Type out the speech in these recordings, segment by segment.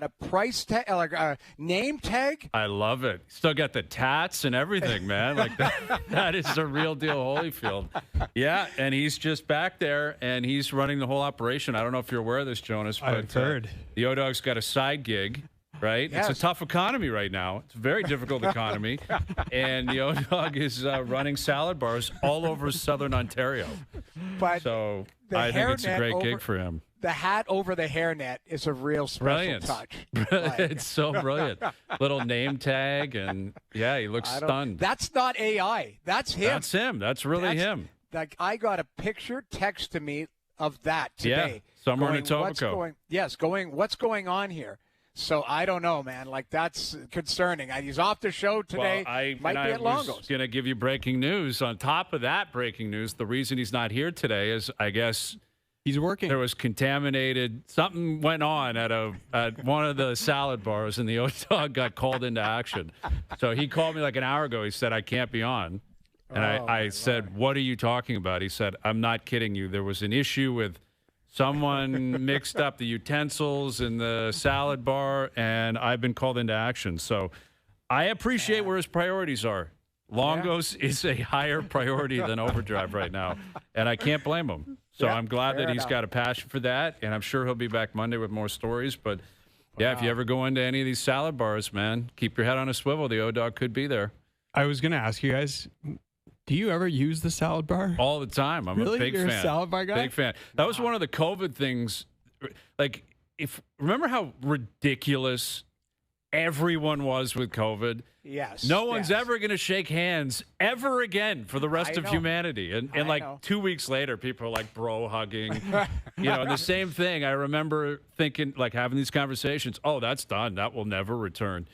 a price tag, like a name tag. I love it. Still got the tats and everything, man. Like that is the real deal Holyfield. Yeah, and he's just back there, and he's running the whole operation. I don't know if you're aware of this, Jonas, but I've heard. The O-Dog's got a side gig, right? Yes. It's a tough economy right now. It's a very difficult economy, and the O-Dog is running salad bars all over southern Ontario. But so I think it's a great gig for him. The hat over the hairnet is a real special touch. It's so brilliant. Little name tag, and yeah, he looks stunned. That's not AI. That's him. That's him. That's really him. Like, I got a picture text to me of that today. Yeah, somewhere in Etobicoke. What's going on here? So I don't know, man. Like, that's concerning. He's off the show today. Well, I was going to give you breaking news. On top of that breaking news, the reason he's not here today is, I guess, he's working. There was contaminated. Something went on at one of the salad bars, and the O-Dog got called into action. So he called me like an hour ago. He said, I can't be on. And I said, what are you talking about? He said, I'm not kidding you. There was an issue with someone mixed up the utensils in the salad bar, and I've been called into action. So I appreciate where his priorities are. Longos is a higher priority than OverDrive right now, and I can't blame him. So I'm glad that he's got a passion for that, and I'm sure he'll be back Monday with more stories. But, yeah, if you ever go into any of these salad bars, man, keep your head on a swivel. The O-Dog could be there. I was going to ask you guys, do you ever use the salad bar? All the time. I'm a big You're fan. A salad bar guy? Big fan. That was one of the COVID things. Like, remember how ridiculous everyone was with COVID? Yes. No one's ever going to shake hands ever again for the rest of humanity. And like 2 weeks later, people are like bro hugging. And the same thing. I remember thinking, like, having these conversations. Oh, that's done. That will never return.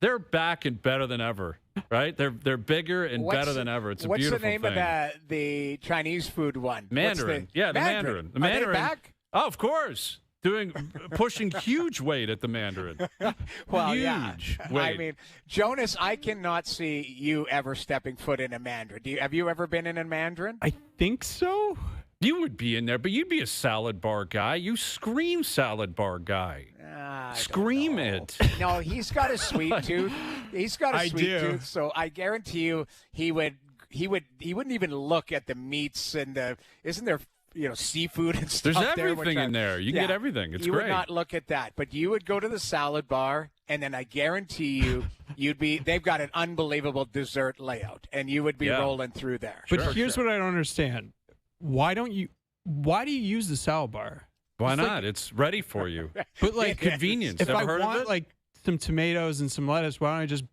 They're back and better than ever, right? They're bigger and better than ever. It's a beautiful thing. What's the name of the Chinese food one? Mandarin. The Mandarin. The Mandarin. Are they back? Oh, of course. Pushing huge weight at the Mandarin. Well, huge weight. I mean, Jonas, I cannot see you ever stepping foot in a Mandarin. Have you ever been in a Mandarin? I think so. You would be in there, but you'd be a salad bar guy. You scream salad bar guy. Scream it. No, he's got a sweet tooth. He's got a sweet tooth, so I guarantee you he wouldn't even look at the meats and isn't there seafood and stuff. There's everything in there. You can get everything. It's great. You would not look at that, but you would go to the salad bar, and then I guarantee they've got an unbelievable dessert layout, and you would be rolling through there. But here's what I don't understand. Why do you use the salad bar? Why not? It's ready for you. But like convenience. If Ever I heard want of it? like some tomatoes and some lettuce, why don't I just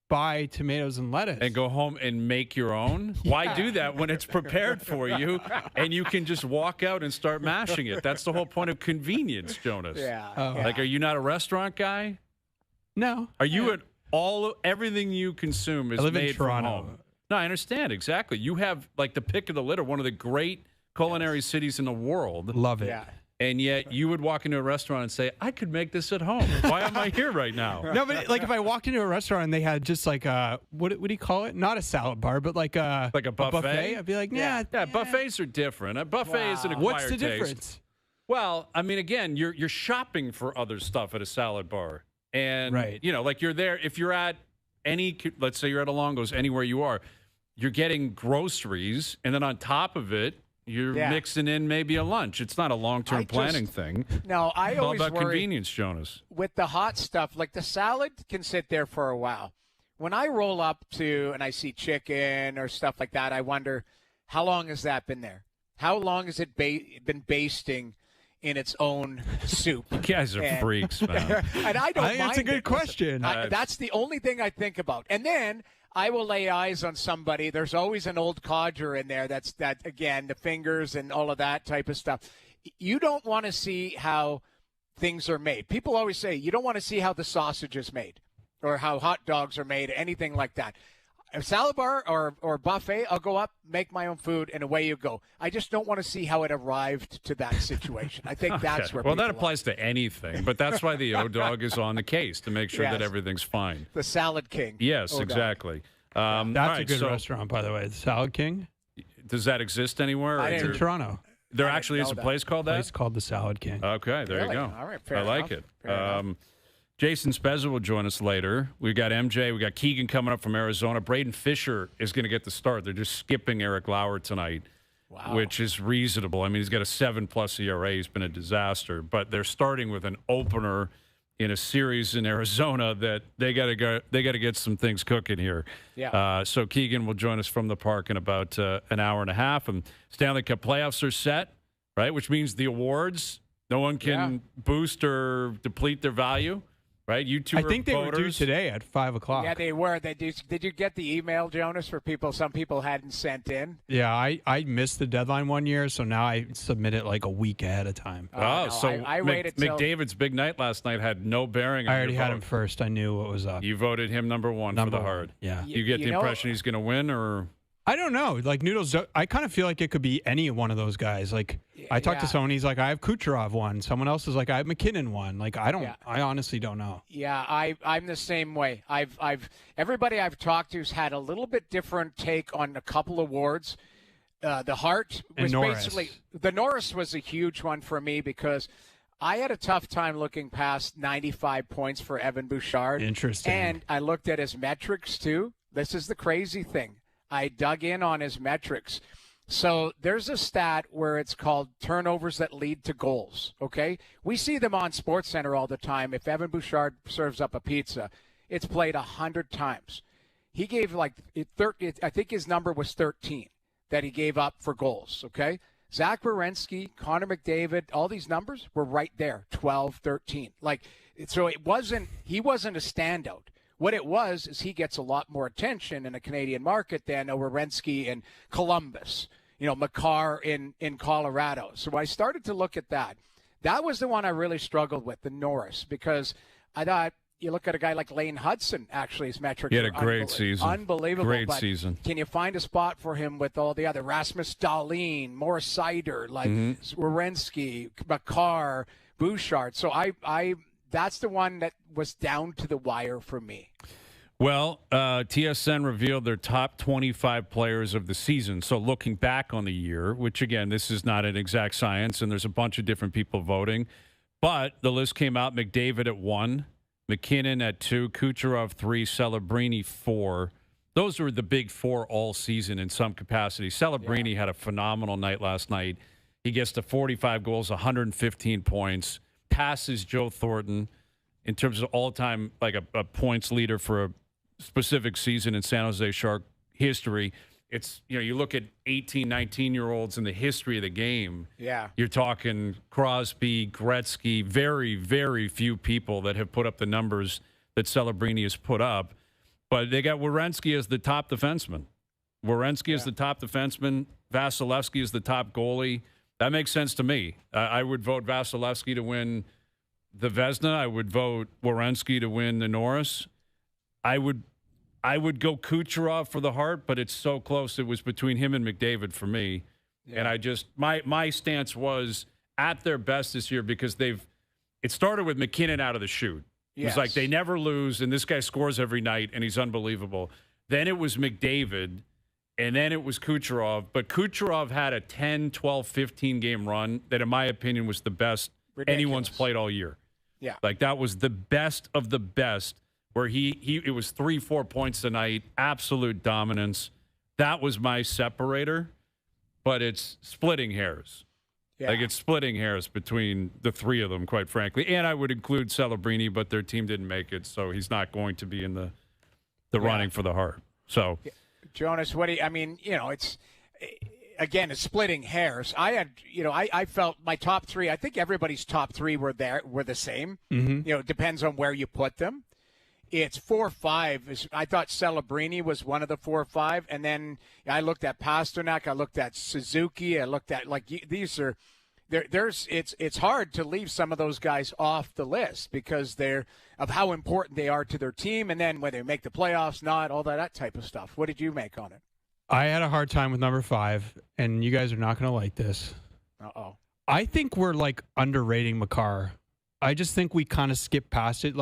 buy tomatoes and lettuce and go home and make your own? Why do that when it's prepared for you and you can just walk out and start mashing it? That's the whole point of convenience, Jonas. Like, are you not a restaurant guy? No. Are you everything you consume is I live made in Toronto. from home? No, I understand exactly. You have like the pick of the litter, one of the great culinary cities in the world. Love it. Yeah. And yet you would walk into a restaurant and say, I could make this at home. Why am I here right now? No, but like if I walked into a restaurant and they had just like what do you call it? Not a salad bar, but like a buffet? I'd be like, yeah, buffets are different. A buffet is an acquired What's the taste. difference? Well, I mean, again, you're shopping for other stuff at a salad bar. And, like you're there. If you're at let's say you're at a Longo's, anywhere you are, you're getting groceries. And then on top of it, you're mixing in maybe a lunch. It's not a long-term planning thing. No, I always all about worry convenience, Jonas. With the hot stuff, like the salad can sit there for a while. When I roll up and I see chicken or stuff like that, I wonder, how long has that been there? How long has it been basting in its own soup? You guys are freaks, man. And I don't mind. That's a good question. That's the only thing I think about. And then I will lay eyes on somebody. There's always an old codger in there. Again, the fingers and all of that type of stuff. You don't want to see how things are made. People always say you don't want to see how the sausage is made or how hot dogs are made, anything like that. A salad bar or buffet, I'll go up, make my own food, and away you go. I just don't want to see how it arrived to that situation. I think that's where that applies to anything, but that's why the O-Dog is on the case, to make sure that everything's fine. The Salad King. Yes, O-Dog. Exactly. That's a good restaurant, by the way. The Salad King. Does that exist anywhere? It's in Toronto. There actually is a place called that? It's called the Salad King. Okay, there you go. All right, fair I enough. like it. Fair enough. Jason Spezza will join us later. We got MJ. We got Keegan coming up from Arizona. Braden Fisher is going to get the start. They're just skipping Eric Lauer tonight, which is reasonable. I mean, he's got a 7+ ERA. He's been a disaster. But they're starting with an opener in a series in Arizona that they got to go. They got to get some things cooking here. Yeah. So Keegan will join us from the park in about an hour and a half. And Stanley Cup playoffs are set, right? Which means the awards, no one can boost or deplete their value. Right, you two. I think they voters. were due today at 5:00. Yeah, they were. Did you get the email, Jonas, for people? Some people hadn't sent in. Yeah, I missed the deadline one year, so now I submit it like a week ahead of time. No, So I waited till McDavid's big night last night had no bearing on I already your had vote. him first. I knew what was up. You voted him number one for the Hart. Yeah. You get the impression he's going to win, or I don't know. Like Noodles, I kind of feel like it could be any one of those guys. Like I talked to someone, he's like, I have Kucherov one. Someone else is like, I have McKinnon one. Like I don't. I honestly don't know. Yeah, I'm the same way. Everybody I've talked to's had a little bit different take on a couple awards. The Hart was basically the Norris was a huge one for me because I had a tough time looking past 95 points for Evan Bouchard. Interesting. And I looked at his metrics too. This is the crazy thing. I dug in on his metrics. So there's a stat where it's called turnovers that lead to goals, okay? We see them on SportsCenter all the time. If Evan Bouchard serves up a pizza, it's played 100 times. He gave I think his number was 13 that he gave up for goals, okay? Zach Werenski, Connor McDavid, all these numbers were right there, 12, 13. So he wasn't a standout. What it was is he gets a lot more attention in a Canadian market than Werenski in Columbus, Makar in Colorado. So I started to look at that. That was the one I really struggled with, the Norris, because I thought you look at a guy like Lane Hudson, actually, his metrics he had a great season. Unbelievable. Great season. Can you find a spot for him with all the other Rasmus Dahlin, Morris Seider, Werenski, Makar, Bouchard? So I that's the one that was down to the wire for me. Well, TSN revealed their top 25 players of the season. So looking back on the year, which, again, this is not an exact science, and there's a bunch of different people voting. But the list came out, McDavid at 1, McKinnon at 2, Kucherov 3, Celebrini 4. Those were the big four all season in some capacity. Celebrini had a phenomenal night last night. He gets to 45 goals, 115 points. Passes Joe Thornton in terms of all-time, like a points leader for a specific season in San Jose Shark history. It's, you look at 18, 19-year-olds in the history of the game. Yeah. You're talking Crosby, Gretzky, very, very few people that have put up the numbers that Celebrini has put up. But they got Werenski as the top defenseman. Werenski is the top defenseman. Vasilevsky is the top goalie. That makes sense to me. I would vote Vasilevsky to win the Vezina. I would vote Werenski to win the Norris. I would go Kucherov for the Hart, but it's so close. It was between him and McDavid for me. Yeah. And my stance was at their best this year because it started with McKinnon out of the chute. It was like they never lose, and this guy scores every night, and he's unbelievable. Then it was McDavid. And then it was Kucherov. But Kucherov had a 10, 12, 15-game run that, in my opinion, was the best anyone's played all year. Yeah. Like, that was the best of the best, where it was 3-4 points tonight, absolute dominance. That was my separator. But it's splitting hairs. Yeah. Like, it's splitting hairs between the three of them, quite frankly. And I would include Celebrini, but their team didn't make it, so he's not going to be in the running for the Hart. So... Yeah. Jonas, it's again, it's splitting hairs. I felt my top three. I think everybody's top three were the same. Mm-hmm. Depends on where you put them. It's 4-5. I thought Celebrini was one of the 4-5, and then I looked at Pasternak. I looked at Suzuki. I looked at these are. It's hard to leave some of those guys off the list because of how important they are to their team, and then whether they make the playoffs, not all that type of stuff. What did you make on it? I had a hard time with number 5, and you guys are not going to like this. Uh-oh. I think we're underrating Makar. I just think we kind of skip past it.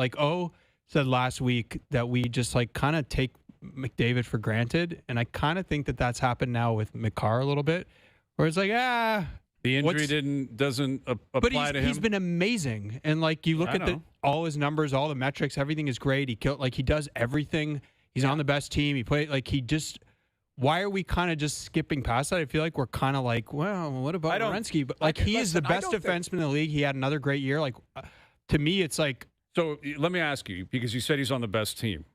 Said last week that we just kind of take McDavid for granted, and I kind of think that that's happened now with Makar a little bit, where it's The injury doesn't apply to him. He's been amazing, and like you look at all his numbers, all the metrics, everything is great. He does everything. He's on the best team. He played like he just. Why are we kind of just skipping past that? I feel like we're kind of like, well, what about Werenski? But like he is the best defenseman in the league. He had another great year. Like to me, it's like. So let me ask you, because you said he's on the best team.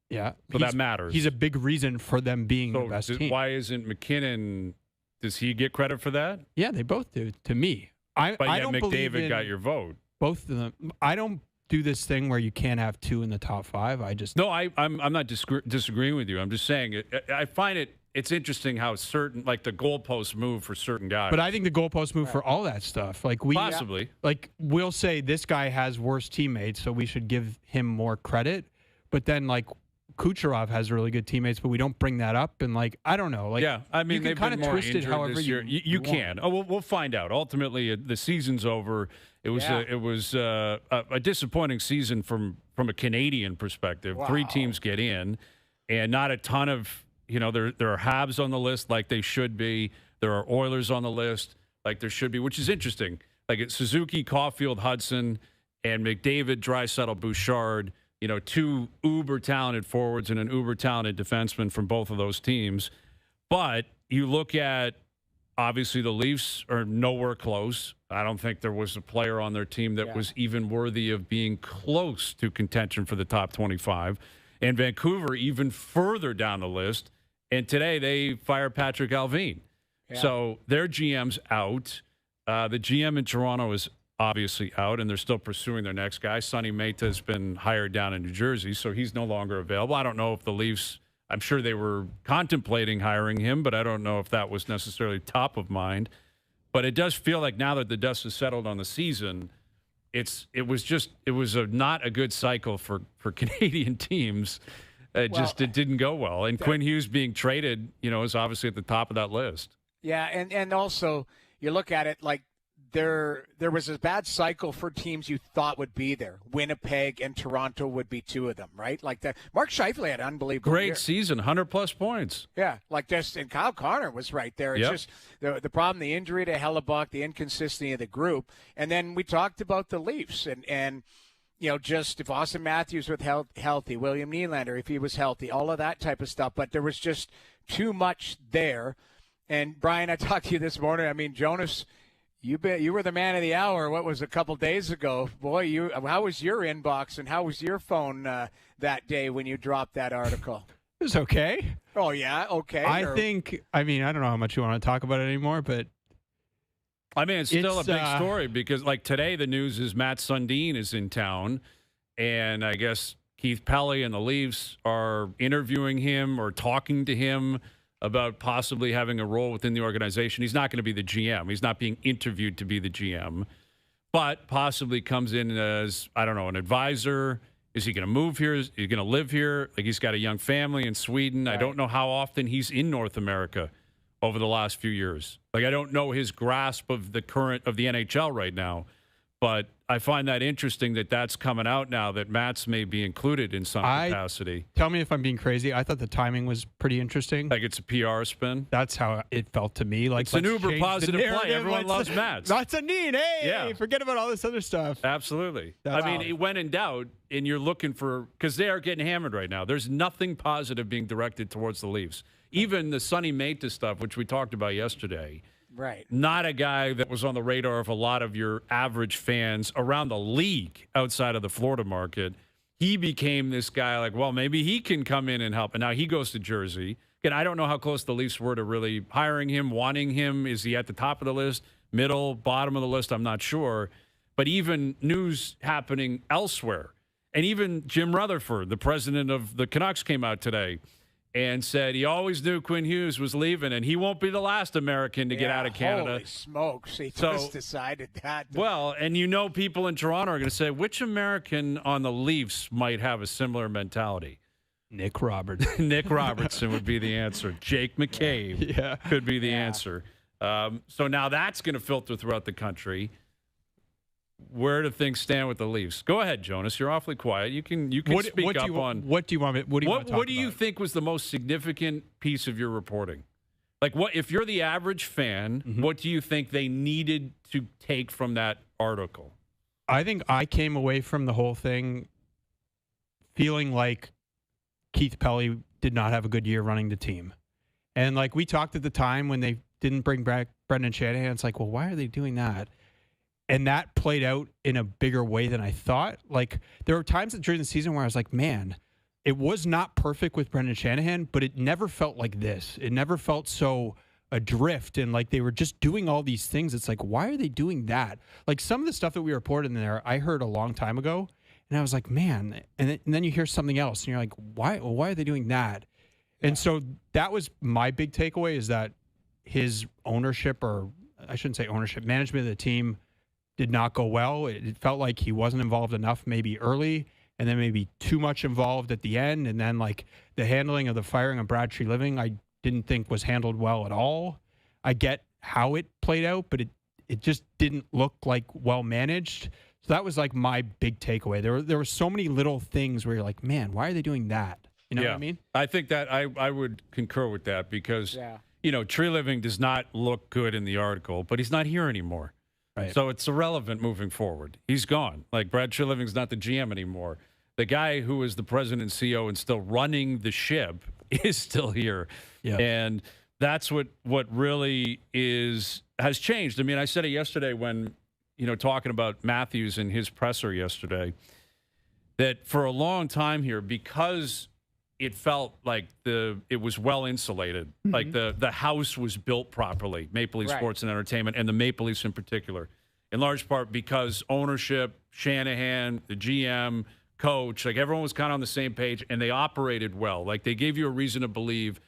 Yeah, so that matters. He's a big reason for them being the best team. Why isn't McKinnon? Does he get credit for that? Yeah, they both do. To me, I don't McDavid got your vote. Both of them. I don't do this thing where you can't have two in the top five. I'm not disagreeing with you. I'm just saying I find it's interesting how certain like the goalposts move for certain guys. But I think the goalposts move for all that stuff. Like possibly like we'll say this guy has worse teammates, so we should give him more credit. But then like Kucherov has really good teammates, but we don't bring that up. And like I don't know. Like yeah, I mean you can kind of twist it however this year. You can. Oh, we'll find out. Ultimately, the season's over. It was a disappointing season from a Canadian perspective. Wow. 3 teams get in, and not a ton of there are Habs on the list like they should be. There are Oilers on the list like there should be, which is interesting. Like it's Suzuki, Caulfield, Hudson, and McDavid, Draisaitl, Bouchard. 2 uber-talented forwards and an uber-talented defenseman from both of those teams. But you look at, obviously, the Leafs are nowhere close. I don't think there was a player on their team that was even worthy of being close to contention for the top 25. And Vancouver even further down the list. And today they fire Patrick Alvin. Yeah. So their GM's out. The GM in Toronto is obviously out, and they're still pursuing their next guy. Sonny Mehta has been hired down in New Jersey, so he's no longer available. I don't know if the Leafs, I'm sure they were contemplating hiring him, but I don't know if that was necessarily top of mind. But it does feel like now that the dust has settled on the season, it was not a good cycle for Canadian teams. It didn't go well. And Quinn Hughes being traded, is obviously at the top of that list. Yeah, and also you look at it like, There was a bad cycle for teams you thought would be there. Winnipeg and Toronto would be 2 of them, right? Like that. Mark Scheifele had an unbelievable great season, 100-plus points. Yeah, like this. And Kyle Connor was right there. It's just the problem, the injury to Hellebuck, the inconsistency of the group. And then we talked about the Leafs and just if Austin Matthews was healthy, William Nylander, if he was healthy, all of that type of stuff. But there was just too much there. And, Brian, I talked to you this morning. I mean, Jonas – You were the man of the hour. What was a couple days ago? Boy, how was your inbox and how was your phone that day when you dropped that article? It was okay. Oh, yeah? Okay. I don't know how much you want to talk about it anymore, but. I mean, it's still a big story because, like, today the news is Matt Sundin is in town, and I guess Keith Pelley and the Leafs are interviewing him or talking to him about possibly having a role within the organization. He's not going to be the GM. He's not being interviewed to be the GM, but possibly comes in as, I don't know, an advisor. Is he going to move here? Is he going to live here? Like, he's got a young family in Sweden. Right. I don't know how often he's in North America over the last few years. Like, I don't know his grasp of the NHL right now, but I find that interesting that that's coming out now that Matt's may be included in some capacity. Tell me if I'm being crazy. I thought the timing was pretty interesting. Like it's a PR spin? That's how it felt to me. Like, it's an uber positive play. Everyone loves Matt's. That's a need. Hey, forget about all this other stuff. Absolutely. I mean, when in doubt, and you're looking for – because they are getting hammered right now. There's nothing positive being directed towards the Leafs. Even the Sonny Mehta stuff, which we talked about yesterday – right. Not a guy that was on the radar of a lot of your average fans around the league outside of the Florida market. He became this guy like, well, maybe he can come in and help. And now he goes to Jersey. Again, I don't know how close the Leafs were to really hiring him, wanting him. Is he at the top of the list, middle, bottom of the list? I'm not sure. But even news happening elsewhere. And even Jim Rutherford, the president of the Canucks, came out today and said he always knew Quinn Hughes was leaving, and he won't be the last American to get out of Canada. Holy smokes. He just decided that. Well, and people in Toronto are going to say, which American on the Leafs might have a similar mentality? Nick Robertson. Nick Robertson would be the answer. Jake McCabe could be the answer. So now that's going to filter throughout the country. Where do things stand with the Leafs? Go ahead, Jonas. You're awfully quiet. You can speak up on what do you want me? What do you want to talk What do you think was the most significant piece of your reporting Like, what if you're the average fan, what do you think they needed to take from that article? I think I came away from the whole thing feeling like Keith Pelly did not have a good year running the team. And like we talked at the time when they didn't bring back Brendan Shanahan, it's like, well, why are they doing that? And that played out in a bigger way than I thought. Like there were times during the season where I was like, man, it was not perfect with Brendan Shanahan, but it never felt like this. It never felt so adrift and like they were just doing all these things. It's like, why are they doing that? Like some of the stuff that we reported in there, I heard a long time ago, and I was like, man. And then you hear something else, and you're like, why? Well, why are they doing that? Yeah. And so that was my big takeaway: is that his ownership, or I shouldn't say ownership, management of the team did not go well. It felt like he wasn't involved enough, maybe early, and then maybe too much involved at the end, and then like the handling of the firing of Brad Treliving, I didn't think was handled well at all. I get how it played out, but it just didn't look like well managed. So that was like my big takeaway. There were so many little things where you're like, man, why are they doing that? You know what I mean? I think that I would concur with that because, you know, Treliving does not look good in the article, but he's not here anymore. Right. So it's irrelevant moving forward. He's gone. Like Brad Treliving's not the GM anymore. The guy who is the president and CEO and still running the ship is still here. Yeah. And that's what really has changed. I mean, I said it yesterday when, you know, talking about Matthews and his presser yesterday, that for a long time here, because it felt like it was well insulated, like the house was built properly, Maple Leaf Sports and Entertainment, and the Maple Leafs in particular, in large part because ownership, Shanahan, the GM, coach, like everyone was kind of on the same page, and they operated well. Like they gave you a reason to believe,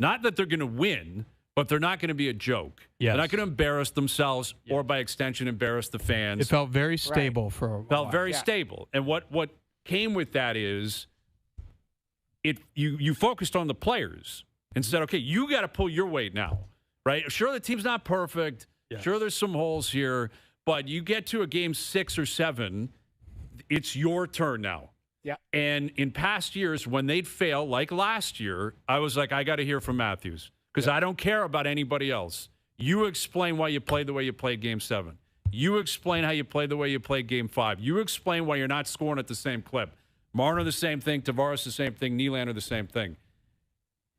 not that they're going to win, but they're not going to be a joke. Yes. They're not going to embarrass themselves or by extension embarrass the fans. It felt very stable for a while. Felt very stable. And what came with that is you focused on the players and said, okay, you got to pull your weight now, right? Sure, the team's not perfect. Yes. Sure, there's some holes here, but you get to a game 6 or 7, it's your turn now. Yeah. And in past years, when they'd fail, like last year, I was like, I got to hear from Matthews because I don't care about anybody else. You explain why you played the way you played Game 7. You explain how you played the way you played Game 5. You explain why you're not scoring at the same clip. Marner the same thing, Tavares the same thing, Nylander the same thing.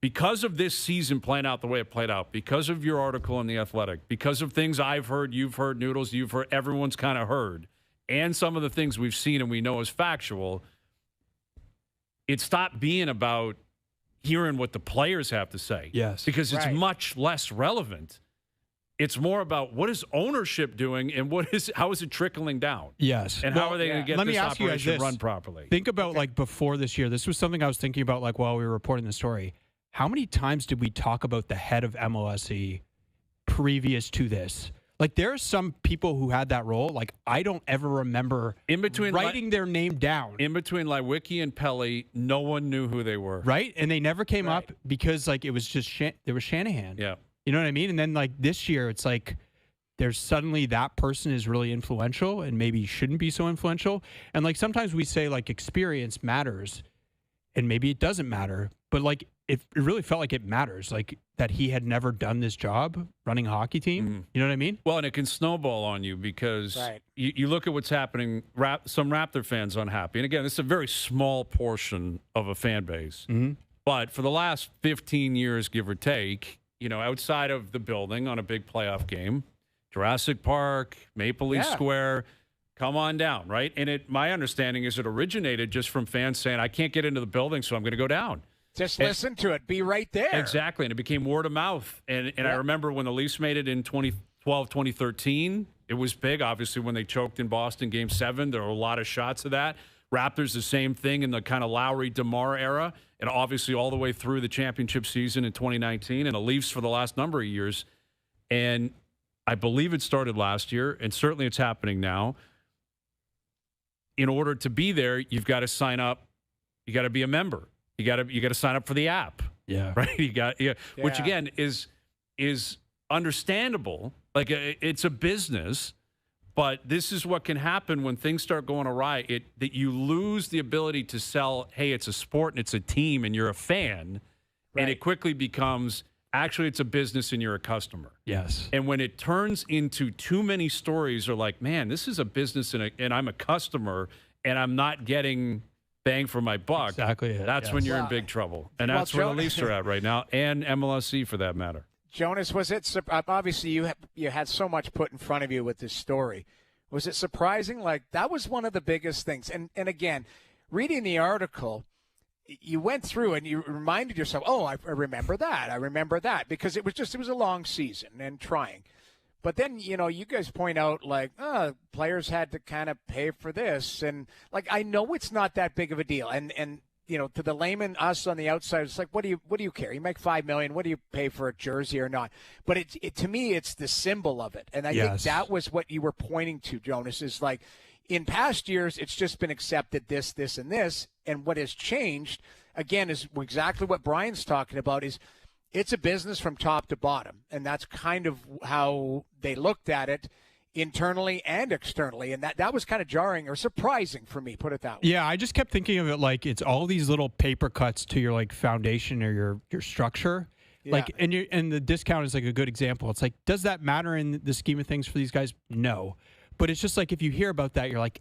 Because of this season playing out the way it played out, because of your article in The Athletic, because of things I've heard, you've heard, Noodles, you've heard, everyone's kind of heard, and some of the things we've seen and we know is factual, it stopped being about hearing what the players have to say. Yes. Because it's much less relevant. It's more about what is ownership doing and how is it trickling down? Yes. And how are they going to get this operation run properly? Think about like before this year. This was something I was thinking about like while we were reporting the story. How many times did we talk about the head of MLSE previous to this? Like there are some people who had that role. Like I don't ever remember writing their name down. In between Lewicki and Pelly, no one knew who they were. Right, and they never came up because like it was just there was Shanahan. Yeah, you know what I mean. And then like this year, it's like there's suddenly that person is really influential and maybe shouldn't be so influential. And like sometimes we say like experience matters, and maybe it doesn't matter. But like it really felt like it matters. Like that he had never done this job running a hockey team. Mm-hmm. You know what I mean? Well, and it can snowball on you because you look at what's happening. Some Raptor fans unhappy. And again, this is a very small portion of a fan base. Mm-hmm. But for the last 15 years, give or take, you know, outside of the building on a big playoff game, Jurassic Park, Maple Leaf Square, come on down, right? And my understanding is it originated just from fans saying, I can't get into the building, so I'm going to go down. Just listen to it. Be right there. Exactly. And it became word of mouth. And I remember when the Leafs made it in 2012, 2013, it was big. Obviously, when they choked in Boston Game 7, there were a lot of shots of that. Raptors, the same thing in the kind of Lowry-DeMar era. And obviously all the way through the championship season in 2019. And the Leafs for the last number of years. And I believe it started last year. And certainly it's happening now. In order to be there, you've got to sign up. You got to be a member. You got to sign up for the app. Yeah. Right? Which again is understandable. Like it's a business, but this is what can happen when things start going awry. That you lose the ability to sell, hey, it's a sport and it's a team and you're a fan, and it quickly becomes Actually, it's a business and you're a customer. Yes. And when it turns into too many stories or like, man, this is a business and I'm a customer and I'm not getting bang for my buck. Exactly. That's when you're in big trouble. And that's where the Leafs are at right now, and MLSE for that matter. Jonas, was it obviously you had so much put in front of you with this story. Was it surprising? Like, that was one of the biggest things. And again, reading the article, you went through and you reminded yourself, oh, I remember that. I remember that, because it was a long season and trying. But then, you guys point out, like, players had to kind of pay for this. And, like, I know it's not that big of a deal. And to the layman, us on the outside, it's like, what do you care? You make $5 million. What do you pay for a jersey or not? But it to me, it's the symbol of it. And I think that was what you were pointing to, Jonas, is like, in past years, it's just been accepted this, and this. And what has changed, again, is exactly what Brian's talking about, is it's a business from top to bottom. And that's kind of how they looked at it internally and externally. And that was kind of jarring or surprising for me, put it that way. Yeah, I just kept thinking of it like it's all these little paper cuts to your like foundation or your structure. Yeah. Like, and the discount is like a good example. It's like, does that matter in the scheme of things for these guys? No. But it's just like, if you hear about that, you're like,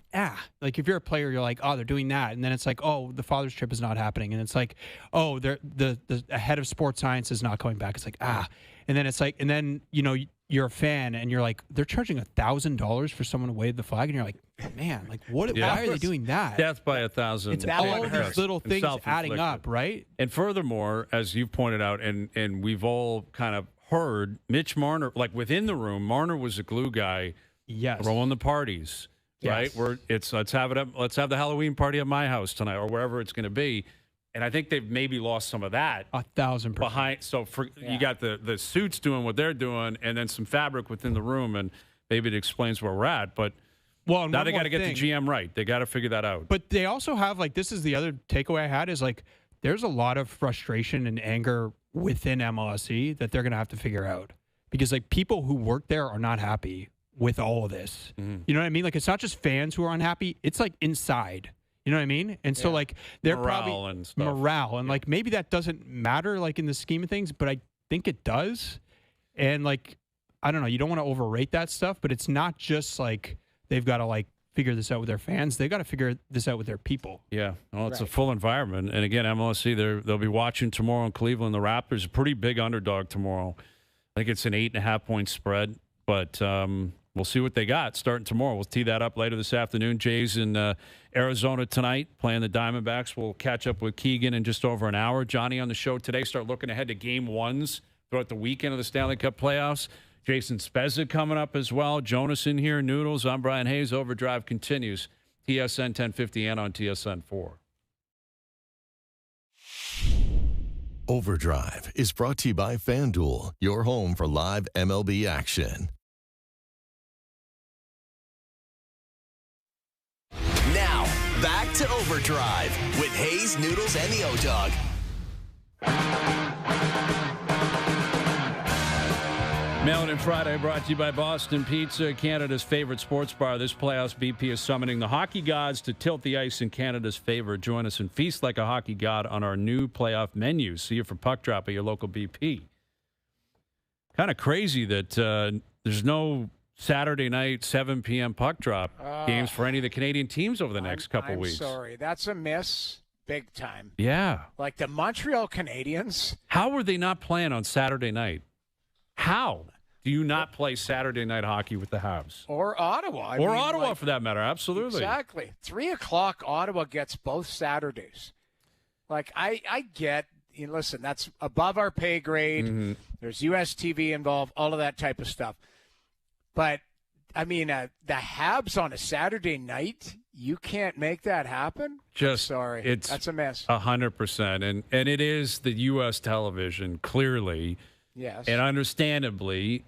like if you're a player, you're like, oh, they're doing that. And then it's like, oh, the father's trip is not happening. And it's like, oh, the head of sports science is not coming back. It's like, and then it's like, and then, you're a fan and you're like, they're charging $1,000 for someone to wave the flag. And you're like, man, like what, why are they doing that? Death by 1,000. It's all these little things adding up, right? And furthermore, as you've pointed out, and we've all kind of heard, Mitch Marner, like within the room, Marner was a glue guy. Yes. Throwing the parties, right? Let's have the Halloween party at my house tonight or wherever it's going to be. And I think they've maybe lost some of that. 1,000% behind. So you got the suits doing what they're doing, and then some fabric within the room, and maybe it explains where we're at. But now they got to get the GM right. They got to figure that out. But they also have, like, this is the other takeaway I had, is like there's a lot of frustration and anger within MLSE that they're going to have to figure out, because like people who work there are not happy with all of this. Mm-hmm. You know what I mean? Like, it's not just fans who are unhappy. It's like inside. You know what I mean? And so like they're morale and like maybe that doesn't matter like in the scheme of things, but I think it does. And like, I don't know, you don't want to overrate that stuff, but it's not just like they've got to like figure this out with their fans. They've got to figure this out with their people. Yeah. Well, it's a full environment. And again, MLSE, they'll be watching tomorrow in Cleveland. The Raptors, a pretty big underdog tomorrow. I think it's an 8.5-point spread, but we'll see what they got starting tomorrow. We'll tee that up later this afternoon. Jay's in Arizona tonight playing the Diamondbacks. We'll catch up with Keegan in just over an hour. Johnny on the show today. Start looking ahead to game ones throughout the weekend of the Stanley Cup playoffs. Jason Spezza coming up as well. Jonas in here. Noodles. I'm Brian Hayes. OverDrive continues. TSN 1050 and on TSN 4. OverDrive is brought to you by FanDuel, your home for live MLB action. Now, back to OverDrive with Hayes, Noodles, and the O-Dog. Mail-in Friday brought to you by Boston Pizza, Canada's favorite sports bar. This playoffs, BP is summoning the hockey gods to tilt the ice in Canada's favor. Join us and feast like a hockey god on our new playoff menu. See you for Puck Drop at your local BP. Kind of crazy that there's no Saturday night, 7 p.m. puck drop games for any of the Canadian teams over the next couple weeks. Sorry, that's a miss big time. Yeah. Like the Montreal Canadiens. How were they not playing on Saturday night? How do you not play Saturday night hockey with the Habs? Or Ottawa. I mean, for that matter, absolutely. Exactly. 3 o'clock, Ottawa gets both Saturdays. Like, I get, listen, that's above our pay grade. Mm-hmm. There's US TV involved, all of that type of stuff. But, I mean, the Habs on a Saturday night, you can't make that happen? Sorry. That's a mess. 100%. And it is the U.S. television, clearly. Yes. And understandably,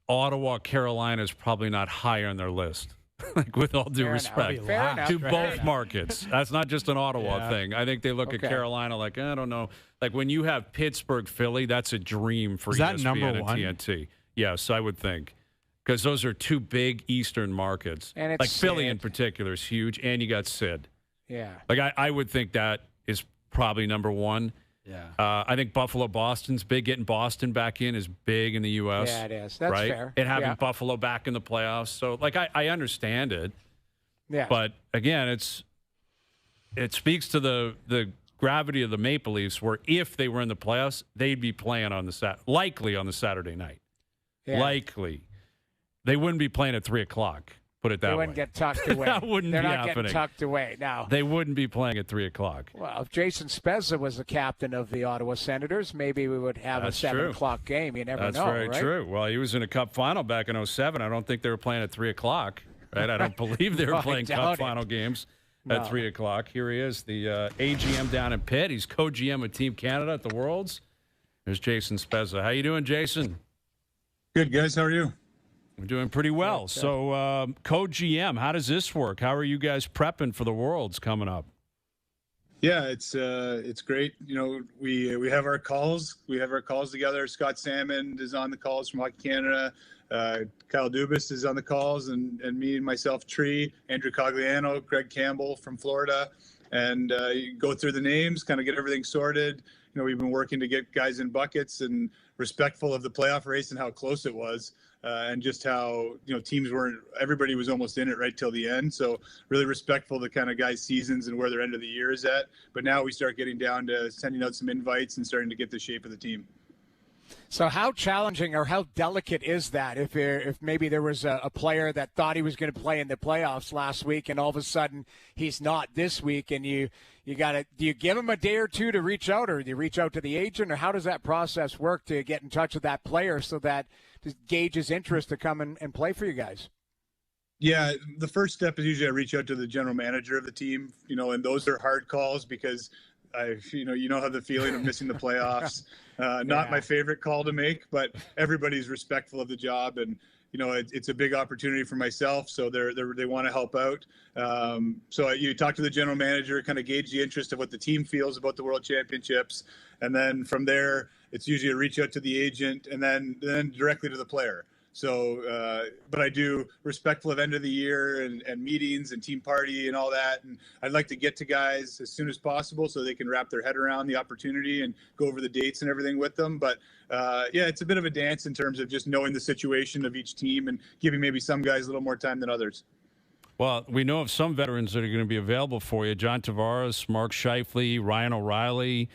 Ottawa, Carolina is probably not high on their list. Like, with all due respect to both markets. That's not just an Ottawa thing. I think they look at Carolina like, I don't know. Like, when you have Pittsburgh, Philly, that's a dream for ESPN and TNT. Yes, I would think. Because those are two big Eastern markets. And it's like Philly Sid. in particular is huge, and you got Sid. Yeah. Like I would think that is probably number one. Yeah. I think Buffalo-Boston's big. Getting Boston back in is big in the U.S. Yeah, it is. That's right? fair. And having Yeah. Buffalo back in the playoffs. So, like, I understand it. Yeah. But, again, it speaks to the gravity of the Maple Leafs, where if they were in the playoffs, they'd be playing likely on the Saturday night. Yeah. Likely. They wouldn't be playing at 3 o'clock, put it that way. They wouldn't get tucked away. That wouldn't They're be not happening. getting tucked away now. They wouldn't be playing at 3 o'clock. Well, if Jason Spezza was the captain of the Ottawa Senators, maybe we would have That's a 7 true. o'clock game. You never That's know, very right? true. Well, he was in a Cup final back in 07. I don't think they were playing at 3 o'clock, right? I don't believe they were I playing doubt Cup it. final games No. at 3 o'clock. Here he is, the AGM down in Pitt. He's co-GM of Team Canada at the Worlds. There's Jason Spezza. How you doing, Jason? Good, guys. How are you? I'm doing pretty well. So, co-GM, how does this work? How are you guys prepping for the Worlds coming up? Yeah, it's great. You know, we have our calls. We have our calls together. Scott Salmon is on the calls from Hockey Canada. Kyle Dubas is on the calls, and me and myself, Tree, Andrew Cogliano, Greg Campbell from Florida, and you go through the names, kind of get everything sorted. You know, we've been working to get guys in buckets and respectful of the playoff race and how close it was. And just how, you know, teams weren't, everybody was almost in it right till the end. So really respectful to kind of guys' seasons and where their end of the year is at. But now we start getting down to sending out some invites and starting to get the shape of the team. So how challenging or how delicate is that if maybe there was a player that thought he was going to play in the playoffs last week and all of a sudden he's not this week, and you got to, do you give him a day or two to reach out, or do you reach out to the agent, or how does that process work to get in touch with that player so that to gauge his interest to come and play for you guys? Yeah, the first step is usually I reach out to the general manager of the team, you know, and those are hard calls because you know how the feeling of missing the playoffs. Not my favorite call to make, but everybody's respectful of the job, and you know it's a big opportunity for myself. So they want to help out. So you talk to the general manager, kind of gauge the interest of what the team feels about the World Championships, and then from there it's usually a reach out to the agent, and then directly to the player. So, but I do respectful of end of the year and meetings and team party and all that. And I'd like to get to guys as soon as possible so they can wrap their head around the opportunity and go over the dates and everything with them. But yeah, it's a bit of a dance in terms of just knowing the situation of each team and giving maybe some guys a little more time than others. Well, we know of some veterans that are going to be available for you. John Tavares, Mark Scheifele, Ryan O'Reilly.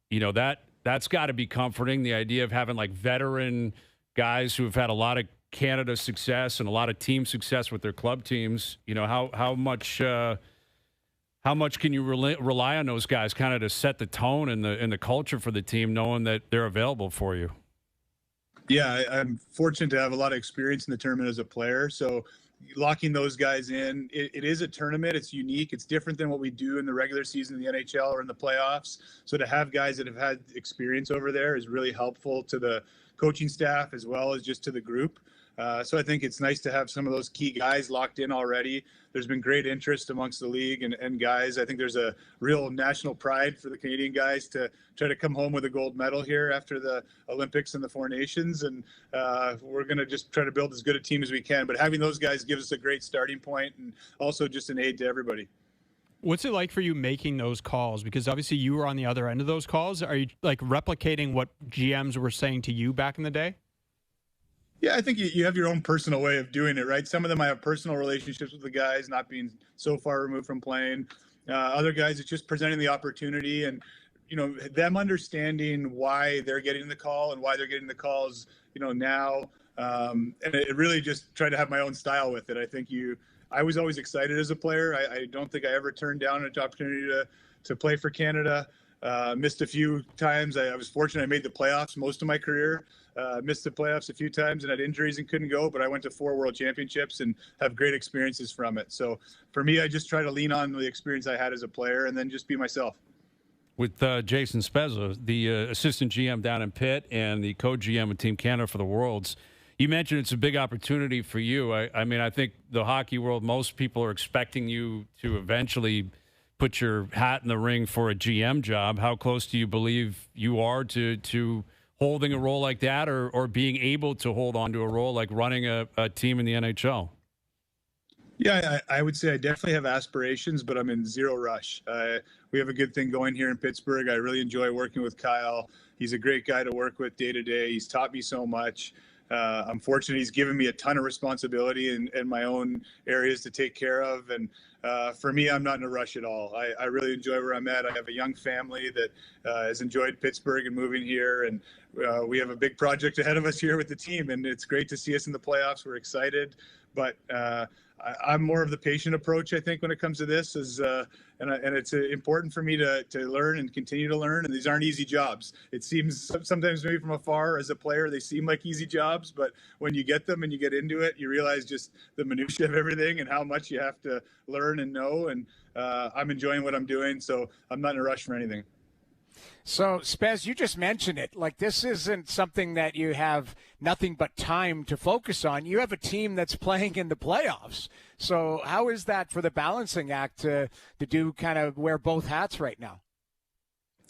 You know, that's got to be comforting, the idea of having like veteran guys who have had a lot of Canada success and a lot of team success with their club teams. You know, how much can you rely on those guys kind of to set the tone and the culture for the team, knowing that they're available for you? Yeah, I'm fortunate to have a lot of experience in the tournament as a player. So locking those guys in, it is a tournament. It's unique. It's different than what we do in the regular season in the NHL or in the playoffs. So to have guys that have had experience over there is really helpful to the coaching staff as well as just to the group. So I think it's nice to have some of those key guys locked in already. There's been great interest amongst the league and guys. I think there's a real national pride for the Canadian guys to try to come home with a gold medal here after the Olympics and the Four Nations. And we're going to just try to build as good a team as we can. But having those guys gives us a great starting point and also just an aid to everybody. What's it like for you making those calls? Because obviously you were on the other end of those calls. Are you like replicating what GMs were saying to you back in the day? Yeah, I think you have your own personal way of doing it, right? Some of them I have personal relationships with the guys, not being so far removed from playing. Other guys, it's just presenting the opportunity and, you know, them understanding why they're getting the call and why they're getting the calls, you know, now. And it really just try to have my own style with it. I think I was always excited as a player. I don't think I ever turned down an opportunity to play for Canada. Missed a few times. I was fortunate I made the playoffs most of my career. Missed the playoffs a few times and had injuries and couldn't go, but I went to 4 World Championships and have great experiences from it. So for me, I just try to lean on the experience I had as a player and then just be myself. With Jason Spezza, the assistant GM down in Pitt and the co-GM of Team Canada for the Worlds, you mentioned it's a big opportunity for you. I mean, I think the hockey world, most people are expecting you to eventually put your hat in the ring for a GM job. How close do you believe you are to holding a role like that or being able to hold on to a role like running a team in the NHL? Yeah, I would say I definitely have aspirations, but I'm in zero rush. We have a good thing going here in Pittsburgh. I really enjoy working with Kyle. He's a great guy to work with day to day. He's taught me so much. I'm fortunate he's given me a ton of responsibility in my own areas to take care of. And for me, I'm not in a rush at all. I really enjoy where I'm at. I have a young family that has enjoyed Pittsburgh and moving here. And we have a big project ahead of us here with the team. And it's great to see us in the playoffs. We're excited. But I'm more of the patient approach, I think, when it comes to this. And it's important for me to learn and continue to learn. And these aren't easy jobs. It seems sometimes maybe from afar as a player, they seem like easy jobs. But when you get them and you get into it, you realize just the minutiae of everything and how much you have to learn and know. And I'm enjoying what I'm doing, so I'm not in a rush for anything. So, Spez, you just mentioned it. Like, this isn't something that you have nothing but time to focus on. You have a team that's playing in the playoffs. So how is that for the balancing act to do kind of wear both hats right now?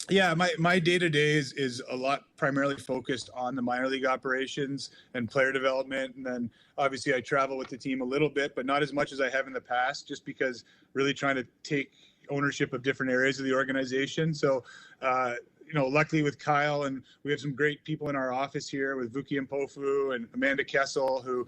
Yeah, my day-to-day is a lot primarily focused on the minor league operations and player development. And then obviously I travel with the team a little bit, but not as much as I have in the past, just because really trying to take ownership of different areas of the organization. So, luckily with Kyle, and we have some great people in our office here with Vuki and Pofu and Amanda Kessel, who,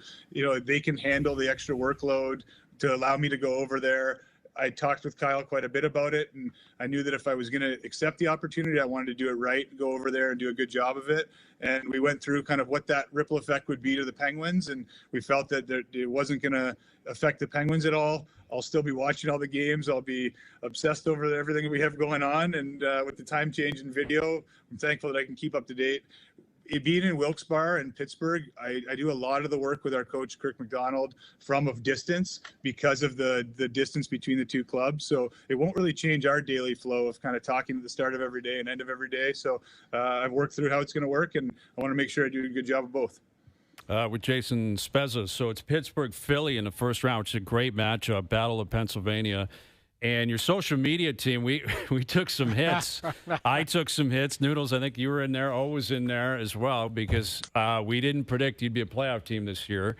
they can handle the extra workload to allow me to go over there. I talked with Kyle quite a bit about it, and I knew that if I was going to accept the opportunity, I wanted to do it right, go over there and do a good job of it. And we went through kind of what that ripple effect would be to the Penguins, and we felt that it wasn't going to affect the Penguins at all. I'll still be watching all the games. I'll be obsessed over everything we have going on. And with the time change in video, I'm thankful that I can keep up to date. Being in Wilkes-Barre and Pittsburgh, I do a lot of the work with our coach, Kirk McDonald, from a distance because of the distance between the two clubs. So it won't really change our daily flow of kind of talking at the start of every day and end of every day. So I've worked through how it's going to work, and I want to make sure I do a good job of both. With Jason Spezza. So it's Pittsburgh-Philly in the first round, which is a great matchup, Battle of Pennsylvania. And your social media team, we took some hits. I took some hits. Noodles, I think you were in there, always in there as well, because we didn't predict you'd be a playoff team this year.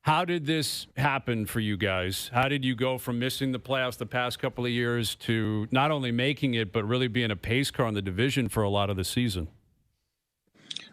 How did this happen for you guys? How did you go from missing the playoffs the past couple of years to not only making it, but really being a pace car in the division for a lot of the season?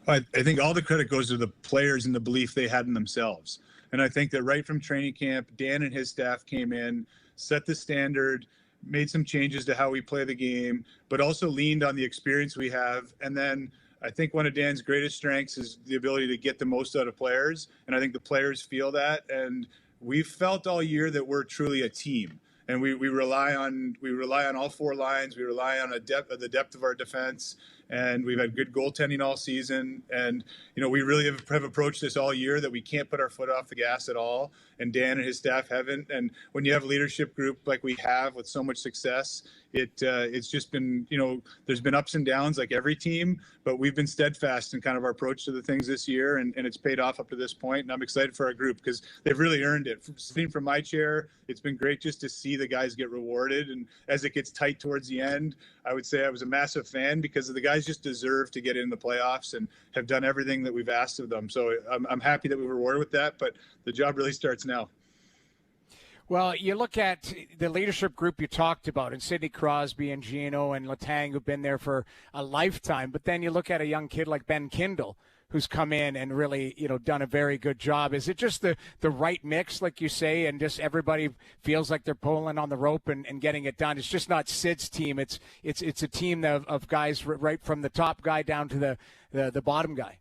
I think all the credit goes to the players and the belief they had in themselves. And I think that right from training camp, Dan and his staff came in, set the standard, made some changes to how we play the game, but also leaned on the experience we have. And then I think one of Dan's greatest strengths is the ability to get the most out of players. And I think the players feel that. And we've felt all year that we're truly a team. And we rely on all four lines. We rely on the depth of our defense, and we've had good goaltending all season. And we really have approached this all year that we can't put our foot off the gas at all. And Dan and his staff haven't. And when you have a leadership group like we have with so much success, it's just been there's been ups and downs like every team, but we've been steadfast in kind of our approach to the things this year, and it's paid off up to this point. And I'm excited for our group because they've really earned it. Sitting from my chair, it's been great just to see the guys get rewarded. And as it gets tight towards the end, I would say I was a massive fan because the guys just deserve to get in the playoffs and have done everything that we've asked of them. So I'm happy that we were rewarded with that, but the job really starts now. Well, you look at the leadership group you talked about, and Sidney Crosby and Gino and Letang, who've been there for a lifetime. But then you look at a young kid like Ben Kindle, who's come in and really, done a very good job. Is it just the right mix, like you say, and just everybody feels like they're pulling on the rope and getting it done? It's just not Sid's team. It's a team of guys right from the top guy down to the bottom guy.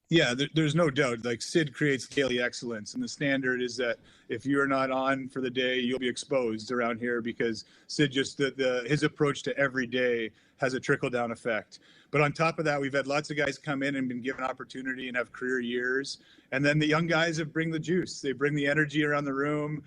Yeah, there's no doubt. Like Sid creates daily excellence, and the standard is that if you're not on for the day, you'll be exposed around here because Sid just his approach to every day has a trickle down effect. But on top of that, we've had lots of guys come in and been given opportunity and have career years. And then the young guys have bring the juice. They bring the energy around the room.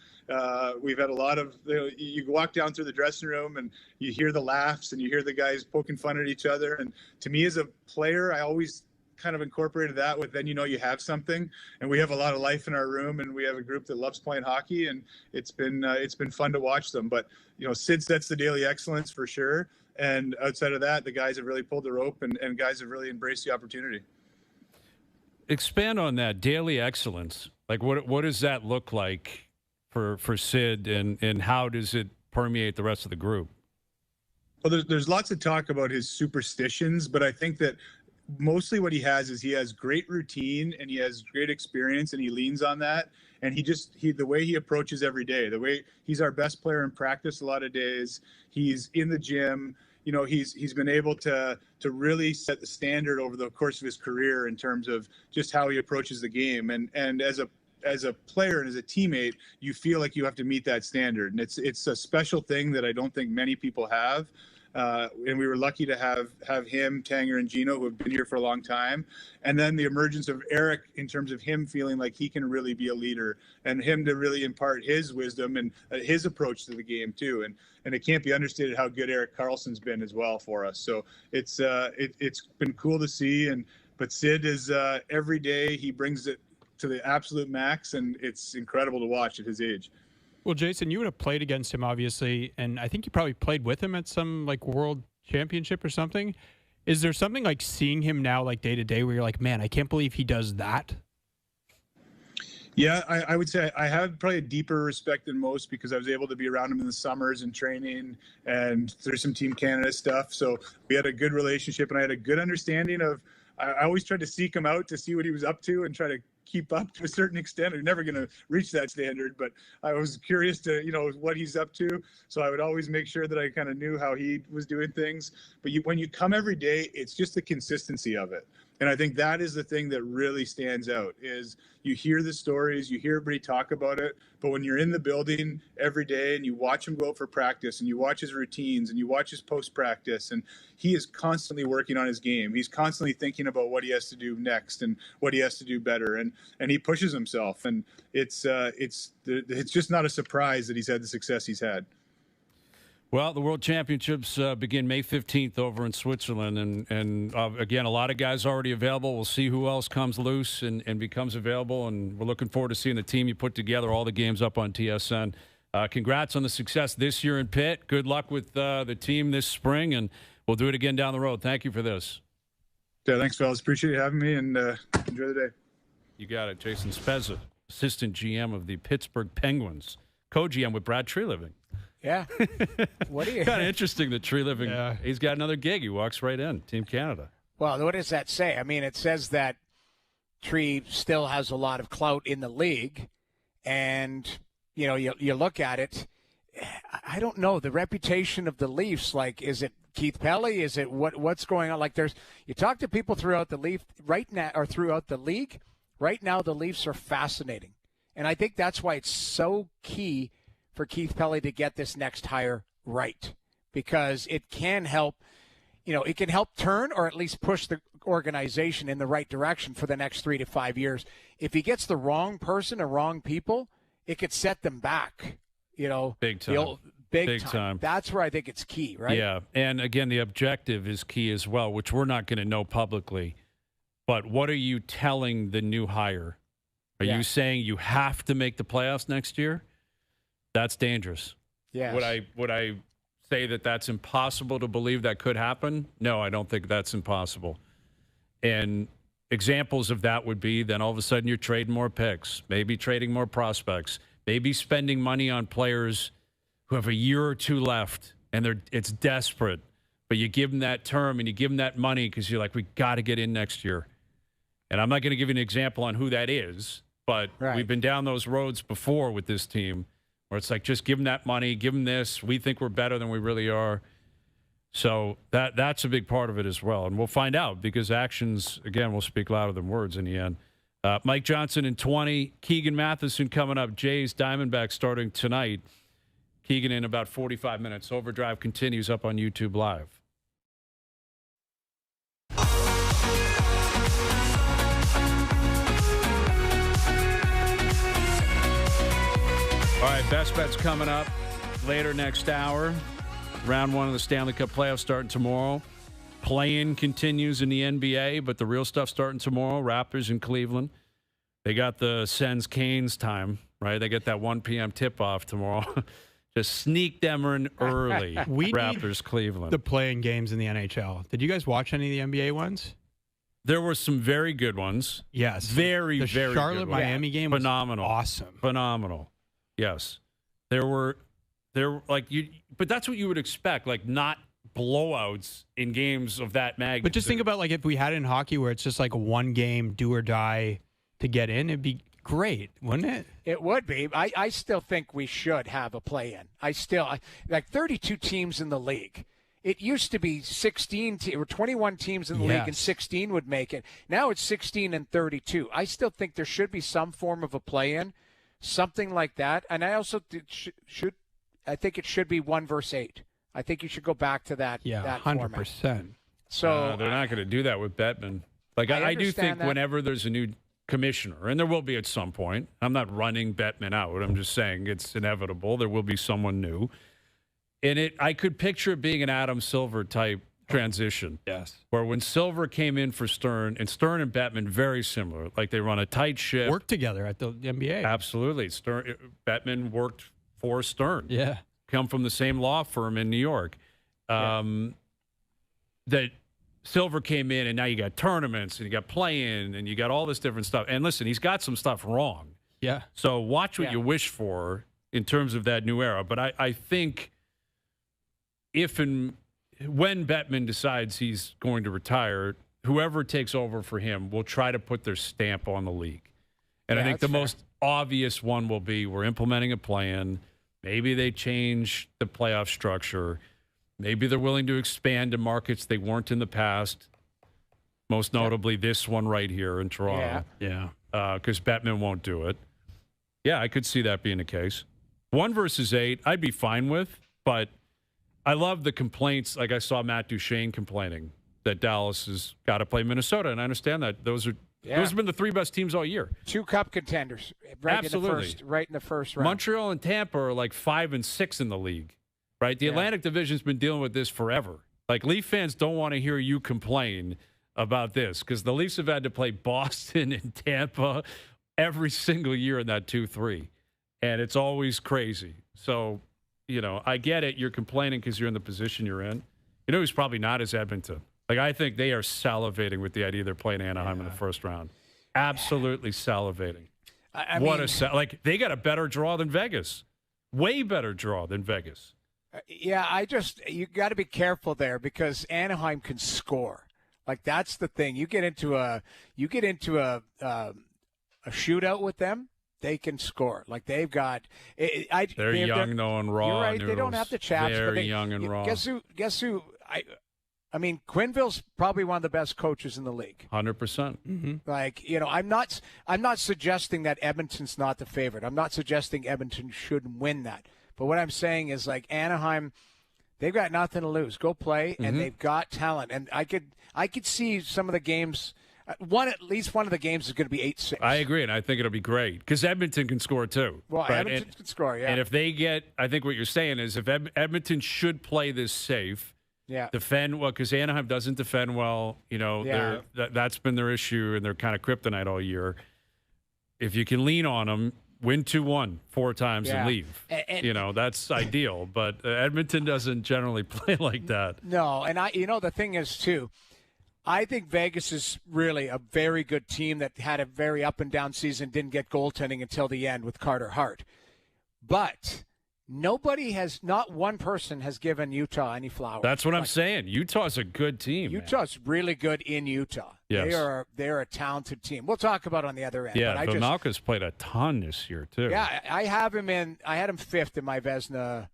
We've had a lot of, you walk down through the dressing room and you hear the laughs and you hear the guys poking fun at each other. And to me as a player, I always kind of incorporated that with then you have something. And we have a lot of life in our room, and we have a group that loves playing hockey, and it's been fun to watch them. But Sid sets the daily excellence for sure, and outside of that, the guys have really pulled the rope, and guys have really embraced the opportunity. Expand on that daily excellence. Like what does that look like for Sid, and how does it permeate the rest of the group? Well, there's lots of talk about his superstitions, but I think that mostly what he has great routine and he has great experience, and he leans on that. And the way he approaches every day, the way he's our best player in practice a lot of days, he's in the gym. You know, he's been able to really set the standard over the course of his career in terms of just how he approaches the game. And as a player and as a teammate, you feel like you have to meet that standard. And it's a special thing that I don't think many people have. And we were lucky to have him, Tanger, and Gino, who have been here for a long time. And then the emergence of Eric, in terms of him feeling like he can really be a leader, and him to really impart his wisdom and his approach to the game too. And it can't be understated how good Eric Carlson's been as well for us. So it's been cool to see. But Sid is every day he brings it to the absolute max, and it's incredible to watch at his age. Well, Jason, you would have played against him, obviously, and I think you probably played with him at some like world championship or something. Is there something like seeing him now, like day to day, where you're like, man, I can't believe he does that? Yeah, I would say I have probably a deeper respect than most because I was able to be around him in the summers and training and through some Team Canada stuff. So we had a good relationship, and I had a good understanding of. I always tried to seek him out to see what he was up to and try to keep up to a certain extent. I'm never going to reach that standard, but I was curious to, what he's up to. So I would always make sure that I kind of knew how he was doing things. But when you come every day, it's just the consistency of it. And I think that is the thing that really stands out is you hear the stories, you hear everybody talk about it, but when you're in the building every day and you watch him go out for practice and you watch his routines and you watch his post-practice, and he is constantly working on his game. He's constantly thinking about what he has to do next and what he has to do better. And he pushes himself, and it's just not a surprise that he's had the success he's had. Well, the World Championships begin May 15th over in Switzerland. And again, a lot of guys already available. We'll see who else comes loose and becomes available. And we're looking forward to seeing the team you put together, all the games up on TSN. Congrats on the success this year in Pitt. Good luck with the team this spring, and we'll do it again down the road. Thank you for this. Yeah, thanks, fellas. Appreciate you having me, and enjoy the day. You got it. Jason Spezza, assistant GM of the Pittsburgh Penguins, co-GM with Brad Treliving. Yeah. What do you? Kind of interesting that Treliving. Yeah. He's got another gig. He walks right in. Team Canada. Well, what does that say? I mean, it says that Tree still has a lot of clout in the league, and you look at it. I don't know the reputation of the Leafs. Like, is it Keith Pelly? Is it what's going on? Like, you talk to people throughout the Leaf right now, or throughout the league right now. The Leafs are fascinating, and I think that's why it's so key for Keith Pelly to get this next hire right, because it can help, it can help turn or at least push the organization in the right direction for the next 3 to 5 years. If he gets the wrong person or wrong people, it could set them back, Big time. Big time. That's where I think it's key, right? Yeah. And again, the objective is key as well, which we're not going to know publicly. But what are you telling the new hire? Are you saying you have to make the playoffs next year? That's dangerous. Yes. Would I say that that's impossible to believe that could happen? No, I don't think that's impossible. And examples of that would be then all of a sudden you're trading more picks, maybe trading more prospects, maybe spending money on players who have a year or two left and it's desperate, but you give them that term and you give them that money because you're like, we got to get in next year. And I'm not going to give you an example on who that is, but we've been down those roads before with this team, where it's like, just give them that money, give them this. We think we're better than we really are. So that's a big part of it as well. And we'll find out because actions, again, will speak louder than words in the end. Mike Johnson in 20. Keegan Matheson coming up. Jays Diamondbacks starting tonight. Keegan in about 45 minutes. OverDrive continues up on YouTube Live. All right, best bets coming up later next hour. Round 1 of the Stanley Cup playoffs starting tomorrow. Play-in continues in the NBA, but the real stuff starting tomorrow. Raptors in Cleveland. They got the Sens-Canes time, right? They get that 1 p.m. tip-off tomorrow. Just sneak them in early. Raptors, Cleveland. The play-in games in the NHL. Did you guys watch any of the NBA ones? There were some very good ones. Yes. Very the good ones. Charlotte-Miami game was phenomenal. awesome. Phenomenal. Yes. There like you, but that's what you would expect, like not blowouts in games of that magnitude. But just think about like if we had it in hockey where it's just like a one game do or die to get in, it'd be great, wouldn't it? It would be. I still think we should have a play-in. Like 32 teams in the league. It used to be 16 or 21 teams in the league and 16 would make it. Now it's 16 and 32. I still think there should be some form of a play-in, something like that. And I also I think it should be 1 versus 8. I think you should go back to that. Yeah, that 100%. Format. So they're not going to do that with Bettman. Like I do think whenever there's a new commissioner, and there will be at some point. I'm not running Bettman out. I'm just saying it's inevitable. There will be someone new. And I could picture it being an Adam Silver type transition. Yes. Where when Silver came in for Stern, and Stern and Bettman very similar. Like they run a tight ship. Work together at the NBA. Absolutely. Bettman worked for Stern. Yeah. Come from the same law firm in New York. That Silver came in, and now you got tournaments, and you got play-in, and you got all this different stuff. And listen, he's got some stuff wrong. Yeah. So watch what you wish for in terms of that new era. But I think if and when Bettman decides he's going to retire, whoever takes over for him will try to put their stamp on the league. And I think the most obvious one will be we're implementing a plan. Maybe they change the playoff structure. Maybe they're willing to expand to markets they weren't in the past, most notably this one right here in Toronto. Yeah. Because Bettman won't do it. Yeah, I could see that being the case. 1 versus 8, I'd be fine with, but I love the complaints. Like I saw Matt Duchene complaining that Dallas has got to play Minnesota, and I understand that. Those have been the 3 best teams all year. 2 cup contenders, Absolutely. Right in the first round. Montreal and Tampa are like 5 and 6 in the league. Right? The Atlantic Division's been dealing with this forever. Like, Leaf fans don't want to hear you complain about this because the Leafs have had to play Boston and Tampa every single year in that 2-3. And it's always crazy. So, I get it. You're complaining because you're in the position you're in. You know who's probably not is Edmonton. Like, I think they are salivating with the idea they're playing Anaheim in the first round. Absolutely salivating. I mean, they got a better draw than Vegas. Way better draw than Vegas. You got to be careful there because Anaheim can score. Like that's the thing. You get into a shootout with them, they can score. Like they've got. They're young, though, and raw. You're right. Noodles. They don't have the chaps. Very young and raw. Guess who? I mean, Quenneville's probably one of the best coaches in the league. 100%. Mm-hmm. Like I'm not suggesting that Edmonton's not the favorite. I'm not suggesting Edmonton should win that. But what I'm saying is, like, Anaheim, they've got nothing to lose. Go play, and they've got talent. And I could see some of the games. At least one of the games is going to be 8-6. I agree, and I think it'll be great because Edmonton can score too. Well, right? Edmonton can score, yeah. And if they get, I think what you're saying is if Edmonton should play this safe, defend well because Anaheim doesn't defend well. That's been their issue, and they're kind of kryptonite all year. If you can lean on them. Win 2-1 4 times and leave. And that's ideal. But Edmonton doesn't generally play like that. No, and the thing is, too, I think Vegas is really a very good team that had a very up and down season, didn't get goaltending until the end with Carter Hart. But not one person has given Utah any flowers. That's what I'm saying. Utah's a good team. Utah's really good in Utah. Yes. They're a talented team. We'll talk about on the other end. Yeah, but Malka's played a ton this year, too. Yeah, I had him 5th in my Vezina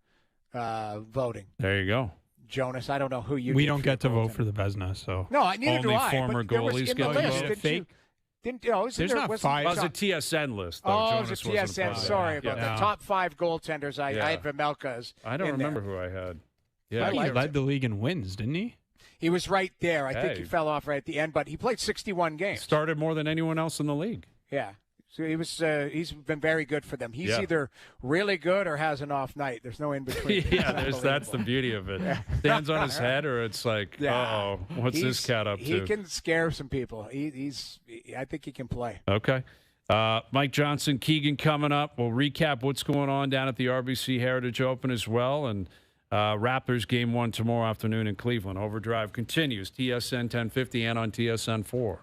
voting. There you go. Jonas, I don't know who you. We don't get to vote for the Vezina, so. No, neither do I. Only former goalies get to vote. There's not 5. It was a TSN list, though. Oh, Jonas it was a TSN. Sorry about that. Top 5 goaltenders. I had Vemelka. I don't remember who I had. Yeah, he led the league in wins, didn't he? He was right there. I think he fell off right at the end, but he played 61 games. Started more than anyone else in the league. Yeah. So he's been very good for them. He's either really good or has an off night. There's no in between. That's the beauty of it. Stands on his head, or it's like, what's this cat up to? He can scare some people. I think he can play. Okay. Mike Johnson, Keegan coming up. We'll recap what's going on down at the RBC Heritage Open as well, and Raptors game 1 tomorrow afternoon in Cleveland. Overdrive continues. TSN 1050 and on TSN 4.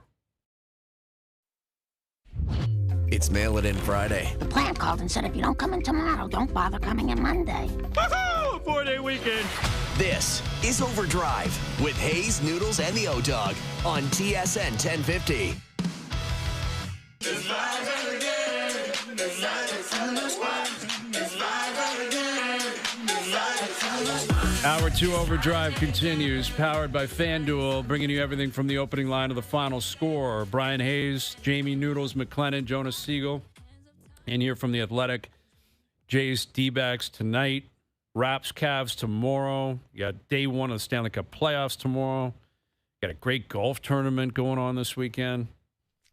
It's Mail It In Friday. The plant called and said if you don't come in tomorrow, don't bother coming in Monday. Woohoo! 4-day weekend. This is OverDrive with Hayes, Noodles, and the O-Dog on TSN 1050. Hour 2 OverDrive continues, powered by FanDuel, bringing you everything from the opening line to the final score. Brian Hayes, Jamie Noodles, McLennan, Jonas Siegel, and here from The Athletic. Jays D-backs tonight, Raps Cavs tomorrow. You got day one of the Stanley Cup playoffs tomorrow. Got a great golf tournament going on this weekend.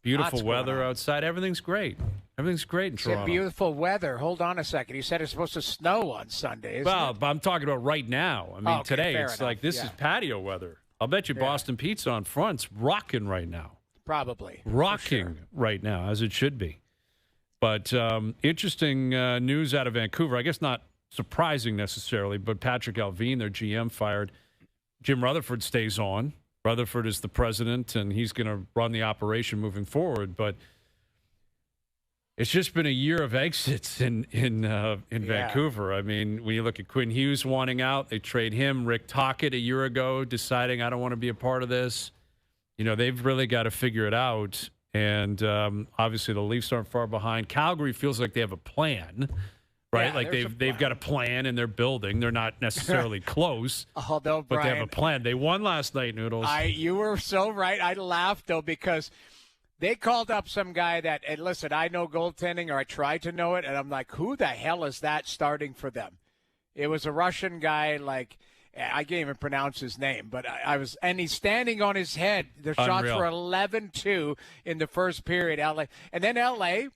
Beautiful weather outside. Everything's great. Everything's great in Toronto. Beautiful weather. Hold on a second. You said it's supposed to snow on Sunday, Well, it? but I'm talking about right now. I mean, today it's enough. like this is patio weather. I'll bet you Boston Pizza on front's rocking right now. Probably. Rocking right now, as it should be. But interesting news out of Vancouver. I guess not surprising necessarily, but Patrick Alvin, their GM, fired. Jim Rutherford stays on. Rutherford is the president, and he's going to run the operation moving forward. But it's just been a year of exits in Vancouver. I mean, when you look at Quinn Hughes wanting out, they trade him. Rick Tocchet a year ago deciding, I don't want to be a part of this. You know, they've really got to figure it out. And obviously the Leafs aren't far behind. Calgary feels like they have a plan, right? Yeah, like they've got a plan and they're building. They're not necessarily close, Although, but Brian, they have a plan. They won last night, Noodles. You were so right. I laughed, though, because they called up some guy that, and listen, I know goaltending, or I tried to know it, and I'm like, who the hell is that starting for them? It was a Russian guy, like, I can't even pronounce his name, but and he's standing on his head. The shots were 11-2 in the first period, LA. And then LA,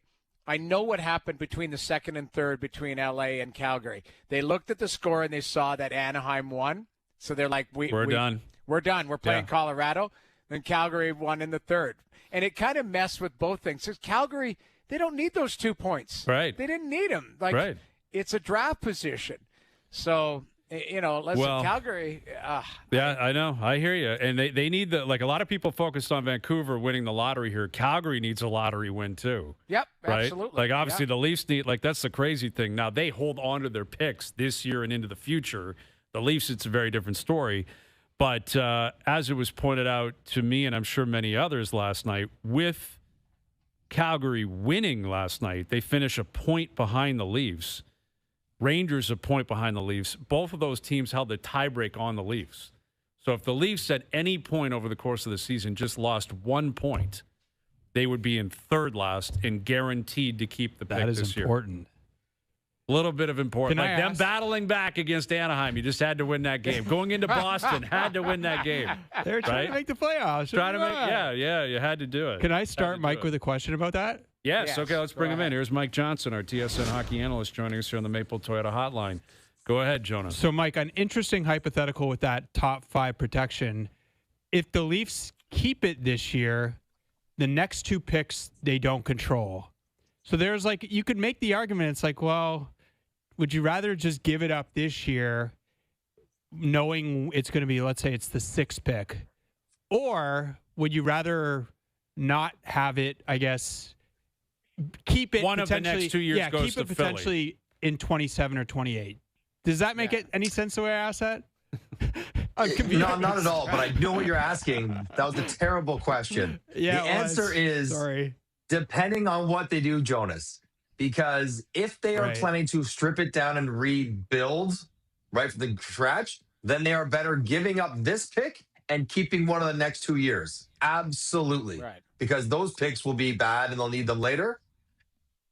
I know what happened between the second and third between LA and Calgary. They looked at the score and they saw that Anaheim won. So they're like, we're done. We're done. We're playing Colorado. Then Calgary won in the third. And it kind of messed with both things. Because Calgary, they don't need those 2 points. Right. They didn't need them. Right. It's a draft position. So, listen, Calgary. Yeah, I know. I hear you. And they need a lot of people focused on Vancouver winning the lottery here. Calgary needs a lottery win too. Yep, right? absolutely. Like, obviously, the Leafs need, that's the crazy thing. Now, they hold on to their picks this year and into the future. The Leafs, it's a very different story. But as it was pointed out to me, and I'm sure many others last night, with Calgary winning last night, they finish a point behind the Leafs. Rangers a point behind the Leafs. Both of those teams held the tiebreak on the Leafs. So if the Leafs at any point over the course of the season just lost 1 point, they would be in third last and guaranteed to keep the pick this year. That is important. A little bit of important. Can Like them battling back against Anaheim, you just had to win that game. Going into Boston, had to win that game. They're trying to make the playoffs. Trying to make, you had to do it. Can I start, Mike, with a question about that? Yes. Okay, let's bring him in. Here's Mike Johnson, our TSN hockey analyst, joining us here on the Maple Toyota Hotline. Go ahead, Jonas. So, Mike, an interesting hypothetical with that top 5 protection. If the Leafs keep it this year, the next 2 picks they don't control. So there's you could make the argument. It's like, well, would you rather just give it up this year, knowing it's going to be, let's say it's the 6th pick, or would you rather not have it, I guess, keep it one of the next 2 years goes keep to it potentially Philly in 27 or 28. Does that make it any sense the way I asked that? No, not at all. But I know what you're asking. That was a terrible question. Yeah, the answer is depending on what they do, Jonas. Because if they are planning to strip it down and rebuild right from the scratch, then they are better giving up this pick and keeping one of the next 2 years. Absolutely. Right. Because those picks will be bad and they'll need them later.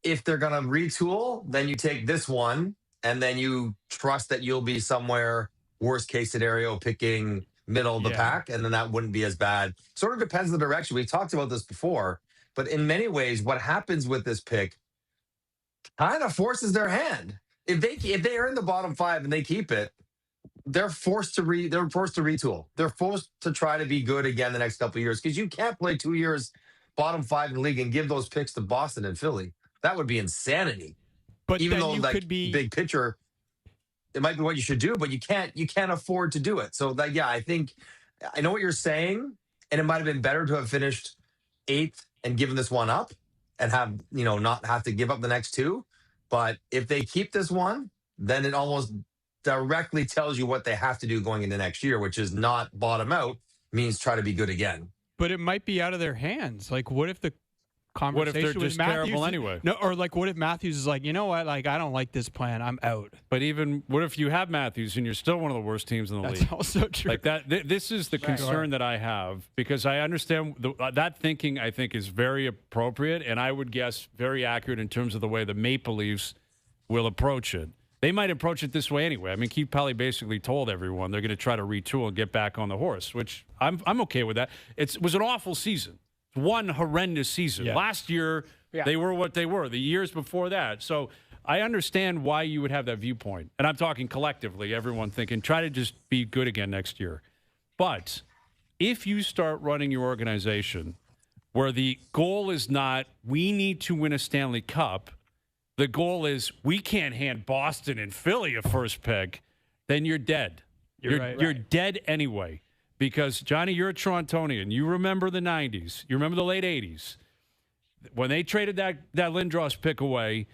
If they're going to retool, then you take this one and then you trust that you'll be somewhere, worst case scenario, picking middle of the pack, and then that wouldn't be as bad. Sort of depends on the direction. We've talked about this before, but in many ways, what happens with this pick kind of forces their hand. If they are in the bottom 5 and they keep it, they're forced to retool. They're forced to try to be good again the next couple of years, because you can't play 2 years bottom 5 in the league and give those picks to Boston and Philly. That would be insanity. But even though, you could be big picture, it might be what you should do, but you can't afford to do it. So I think I know what you're saying, and it might have been better to have finished 8th and given this one up and have, not have to give up the next two. But if they keep this one, then it almost directly tells you what they have to do going into next year, which is not bottom out, means try to be good again. But it might be out of their hands. Like, what if the conversation What if they're with just Matthews, terrible anyway? No, or like, what if Matthews is like, you know what? Like, I don't like this plan. I'm out. But even what if you have Matthews and you're still one of the worst teams in the league? That's also true. Like that. This is the concern that I have, because I understand that thinking. I think is very appropriate, and I would guess very accurate in terms of the way the Maple Leafs will approach it. They might approach it this way anyway. I mean, Keith Pelley basically told everyone they're going to try to retool and get back on the horse, which I'm okay with that. It was an awful season. One horrendous season. Yeah. Last year, they were what they were. The years before that. So I understand why you would have that viewpoint. And I'm talking collectively, everyone thinking, try to just be good again next year. But if you start running your organization where the goal is not, we need to win a Stanley Cup, the goal is, we can't hand Boston and Philly a first pick, then you're dead. You're dead anyway. Because, Johnny, you're a Torontonian. You remember the 90s. You remember the late 80s. When they traded that Lindros pick away,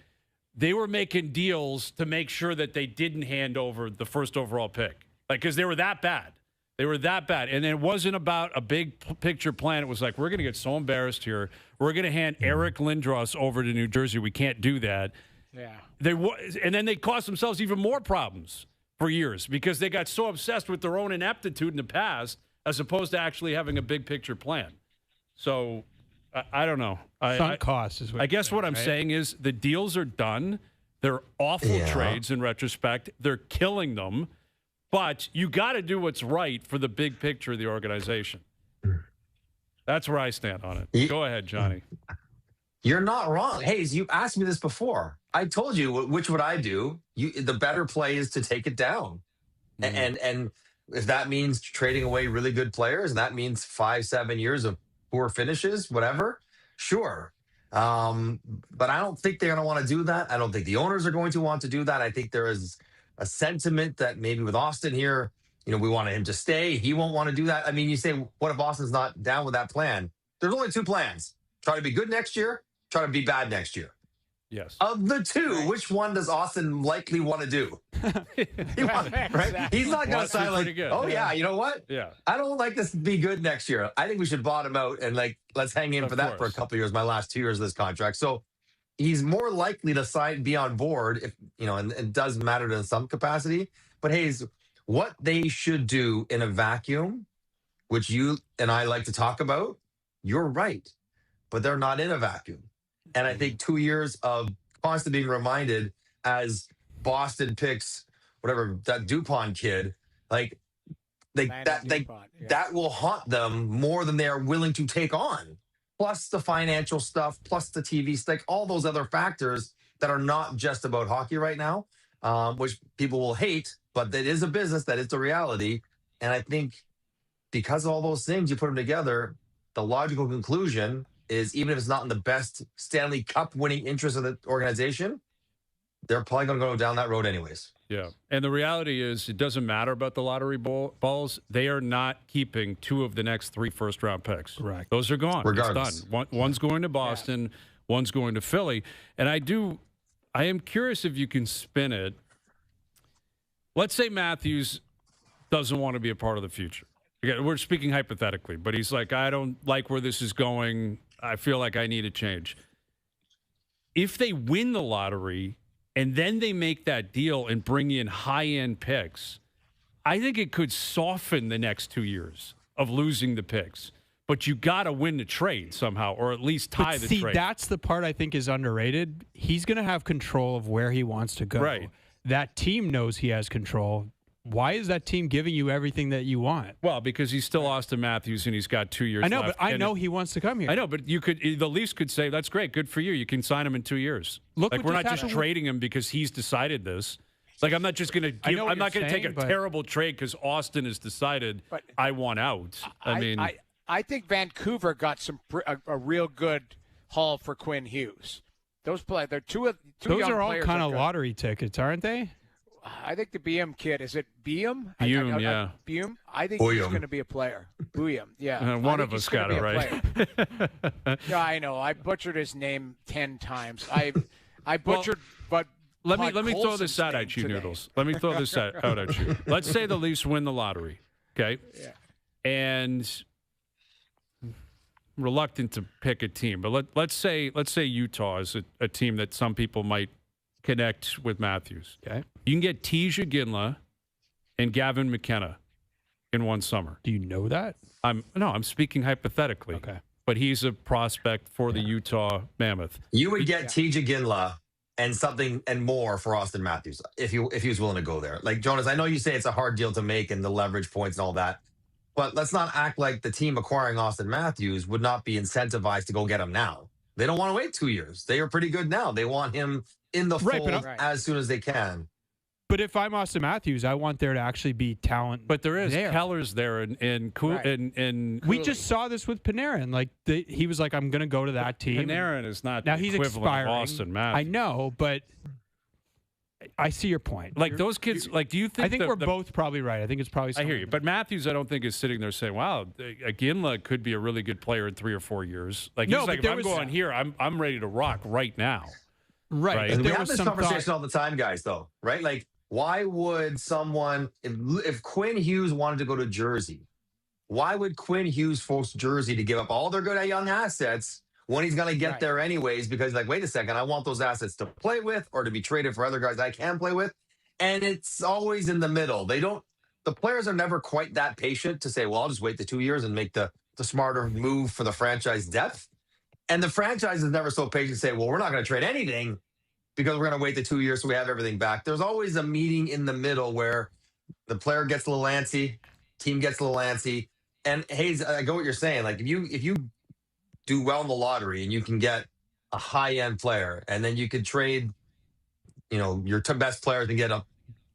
they were making deals to make sure that they didn't hand over the first overall pick. Like, because they were that bad. They were that bad. And it wasn't about a big picture plan. It was like, we're going to get so embarrassed here. We're going to hand Eric Lindros over to New Jersey. We can't do that. Yeah. And then they caused themselves even more problems for years because they got so obsessed with their own ineptitude in the past as opposed to actually having a big picture plan. So I don't know. Sunk costs is what I guess what I'm saying is the deals are done. They're awful trades in retrospect. They're killing them. But you got to do what's right for the big picture of the organization. That's where I stand on it. Go ahead, Johnny. You're not wrong. Hayes, you asked me this before. I told you, which would I do? The better play is to take it down. Mm-hmm. And if that means trading away really good players, and that means 5-7 years of poor finishes, whatever, sure. But I don't think they're going to want to do that. I don't think the owners are going to want to do that. I think there is a sentiment that maybe with Austin here, we wanted him to stay. He won't want to do that. I mean, you say, what if Austin's not down with that plan? There's only two plans. Try to be good next year, try to be bad next year. Yes. Of the two, which one does Austin likely want to do? Right? He's not going to sign like, you know what? Yeah. I don't like this to be good next year. I think we should bottom out and let's hang in for that for a couple of years, my last 2 years of this contract. So he's more likely to be on board if, and it does matter to some capacity. But Hayes, what they should do in a vacuum, which you and I like to talk about, you're right, but they're not in a vacuum. And I think 2 years of constantly being reminded as Boston picks whatever that DuPont kid, that will haunt them more than they are willing to take on. Plus the financial stuff, plus the TV stick, all those other factors that are not just about hockey right now, which people will hate, but that is a business, that is the reality. And I think because of all those things, you put them together, the logical conclusion is even if it's not in the best Stanley Cup winning interest of the organization, they're probably going to go down that road anyways. Yeah. And the reality is it doesn't matter about the lottery balls. They are not keeping 2 of the next 3 first-round picks. Correct. Those are gone. Regardless. It's done. One's going to Boston. One's going to Philly. And I am curious if you can spin it. Let's say Matthews doesn't want to be a part of the future. Again, we're speaking hypothetically, but he's like, I don't like where this is going. I feel like I need a change. If they win the lottery and then they make that deal and bring in high-end picks, I think it could soften the next 2 years of losing the picks. But you got to win the trade somehow, or at least tie the trade. That's the part I think is underrated. He's going to have control of where he wants to go. Right. That team knows he has control. Why is that team giving you everything that you want? Well, because he's still Austin Matthews and he's got 2 years left. I know, but I know he wants to come here. I know, but the Leafs could say, that's great, good for you. You can sign him in 2 years. We're not just trading him because he's decided this. Like, I'm not just going to give. I'm not going to take a terrible trade because Austin has decided I want out. I think Vancouver got a real good haul for Quinn Hughes. Those are all kind of lottery tickets, aren't they? I think the BM kid, is it BM? Bum, yeah. BM? I think he's Bouillon. going to be a player. Bouillon, yeah. One I of think us he's gonna got it be a right. player. Yeah, I know. I butchered his name 10 times. I butchered, but Let me throw Colson's this out name at you, today. Noodles. Let me throw this out at you. Let's say the Leafs win the lottery, okay? Yeah. And reluctant to pick a team, but let's say Utah is a team that some people might connect with Matthews. Okay. You can get Tija Ginla and Gavin McKenna in one summer. Do you know that? I'm speaking hypothetically. Okay. But he's a prospect for the Utah Mammoth. You would get Tija Ginla and something and more for Austin Matthews if he was willing to go there. Like, Jonas, I know you say it's a hard deal to make and the leverage points and all that, but let's not act like the team acquiring Austin Matthews would not be incentivized to go get him now. They don't want to wait 2 years. They are pretty good now. They want him in the fold as soon as they can. But if I'm Austin Matthews, I want there to actually be talent. But there is there. Keller's there, and We just saw this with Panarin. Like he was like, "I'm going to go to that team." Panarin is not now the he's equivalent expiring. of Austin Matthews. I know, but I see your point. Like those kids, like, do you think? I think we're both probably right. I think it's probably. I hear you, but Matthews, I don't think is sitting there saying, "Wow, Ginla could be a really good player in 3 or 4 years." Like, No, he's like, but if I'm going here, I'm ready to rock right now. Right. And we There have was this some conversation all the time, guys, though, right? Like, why would someone, if Quinn Hughes wanted to go to Jersey, why would Quinn Hughes force Jersey to give up all their good young assets when he's going to get there anyways? Because, like, wait a second, I want those assets to play with or to be traded for other guys I can play with. And it's always in the middle. The players are never quite that patient to say, well, I'll just wait the 2 years and make the smarter move for the franchise depth. And the franchise is never so patient to say, well, we're not going to trade anything because we're going to wait the 2 years so we have everything back. There's always a meeting in the middle where the player gets a little antsy, team gets a little antsy. And Hayes, I go what you're saying. Like, if you do well in the lottery and you can get a high-end player and then you could trade, your best players and get a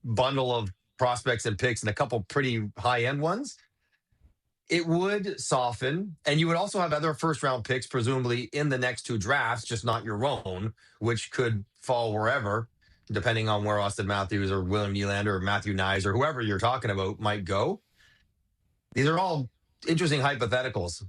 bundle of prospects and picks and a couple pretty high-end ones, it would soften. And you would also have other first-round picks, presumably, in the next 2 drafts, just not your own, which could fall wherever, depending on where Austin Matthews or William Nylander or Matthew Nyes or whoever you're talking about might go. These are all interesting hypotheticals.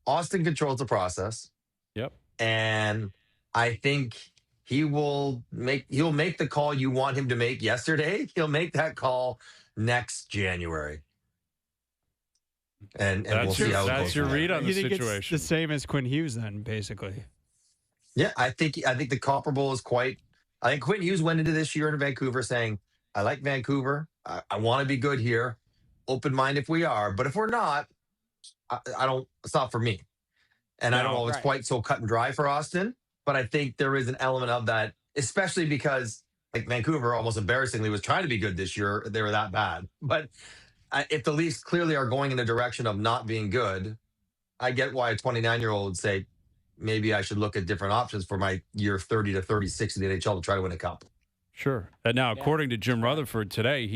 Austin controls the process. Yep. And I think he'll make the call you want him to make yesterday. He'll make that call next January. And we'll see how it goes. That's your read on the situation. It's the same as Quinn Hughes, then, basically. Yeah, I think the comparable is quite. I think Quinn Hughes went into this year in Vancouver saying, "I like Vancouver. I want to be good here. Open mind if we are, but if we're not, I don't. It's not for me." And I don't know if it's quite so cut and dry for Austin, but I think there is an element of that, especially because, like, Vancouver almost embarrassingly was trying to be good this year. They were that bad, but if the Leafs clearly are going in the direction of not being good, I get why a 29-year-old would say, maybe I should look at different options for my year 30 to 36 in the NHL to try to win a cup. Sure. And now, according to Jim Rutherford today,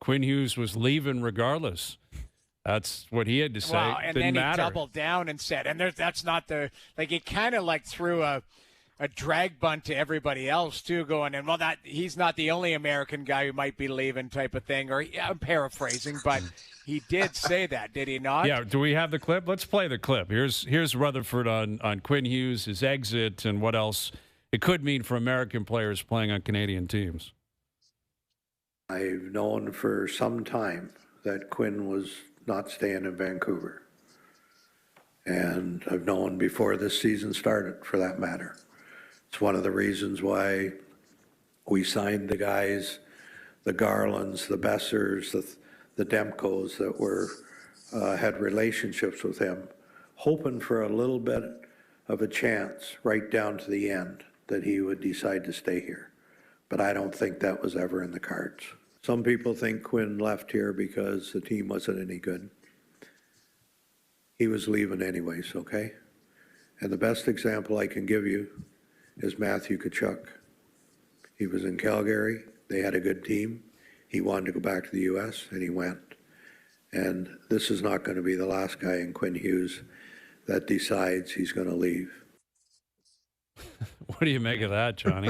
Quinn Hughes was leaving regardless. That's what he had to say. Wow, and Didn't then matter. he doubled down and said, and that's not he kind of like threw a drag bunt to everybody else too, going, and well, that he's not the only American guy who might be leaving type of thing. Or I'm paraphrasing, but he did say that, did he not? Yeah. Do we have the clip? Let's play the clip. Here's Rutherford on Quinn Hughes, his exit, and what else it could mean for American players playing on Canadian teams. I've known for some time that Quinn was not staying in Vancouver. And I've known before this season started, for that matter. It's one of the reasons why we signed the guys, the Garlands, the Bessers, the Demkos that had relationships with him, hoping for a little bit of a chance right down to the end that he would decide to stay here. But I don't think that was ever in the cards. Some people think Quinn left here because the team wasn't any good. He was leaving anyways, okay? And the best example I can give you is Matthew Tkachuk. He was in Calgary. They had a good team. He wanted to go back to the U.S., and he went. And this is not going to be the last guy in Quinn Hughes that decides he's going to leave. What do you make of that, Johnny?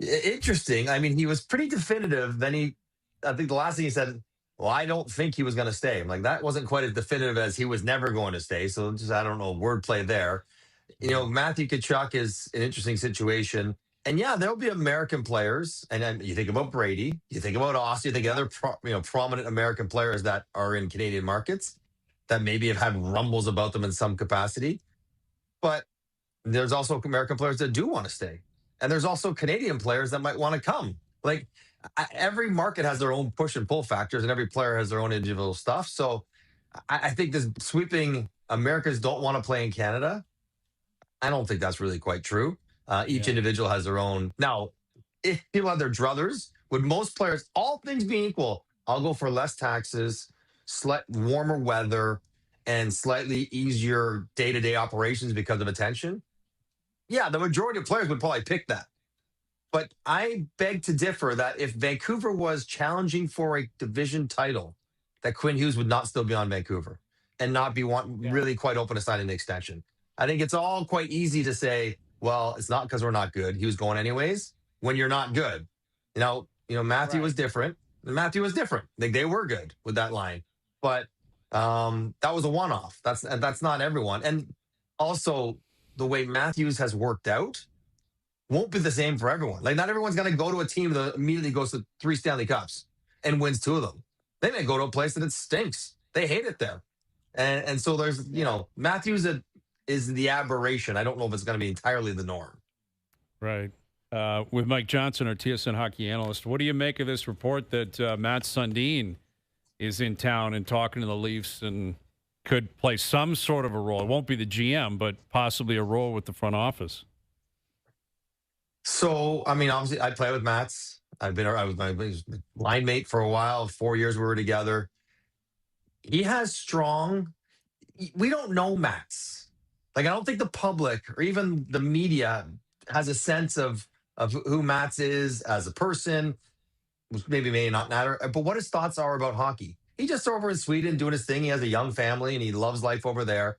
Interesting. I mean, he was pretty definitive. Then I think the last thing he said, well, I don't think he was going to stay. I'm like, that wasn't quite as definitive as he was never going to stay. So just, I don't know, wordplay there. Matthew Tkachuk is an interesting situation. And yeah, there'll be American players. And then you think about Brady, you think about Austin, you think other prominent American players that are in Canadian markets that maybe have had rumbles about them in some capacity. But there's also American players that do want to stay. And there's also Canadian players that might want to come. Like every market has their own push and pull factors, and every player has their own individual stuff. So I think this sweeping Americans don't want to play in Canada, I don't think that's really quite true. Each individual has their own. Now, if people have their druthers, would most players, all things being equal, I'll go for less taxes, warmer weather, and slightly easier day-to-day operations because of attention. Yeah, the majority of players would probably pick that. But I beg to differ that if Vancouver was challenging for a division title, that Quinn Hughes would not still be on Vancouver and not be really quite open to signing an extension. I think it's all quite easy to say, well, it's not because we're not good. He was going anyways when you're not good. Matthew was different. Matthew was different. They were good with that line. But that was a one-off. That's not everyone. And also, the way Matthews has worked out won't be the same for everyone. Like, not everyone's going to go to a team that immediately goes to 3 Stanley Cups and wins 2 of them. They may go to a place that it stinks. They hate it there. And so there's, Matthews is the aberration. I don't know if it's going to be entirely the norm. Right. With Mike Johnson, our TSN hockey analyst, what do you make of this report that Matt Sundin is in town and talking to the Leafs and could play some sort of a role? It won't be the GM, but possibly a role with the front office. So, I mean, obviously, I play with Matt's. I was my line mate for a while. 4 years we were together. He has strong. We don't know Matt's. Like, I don't think the public or even the media has a sense of who Matt's is as a person, which may not matter, but what his thoughts are about hockey. He just over in Sweden doing his thing. He has a young family and he loves life over there.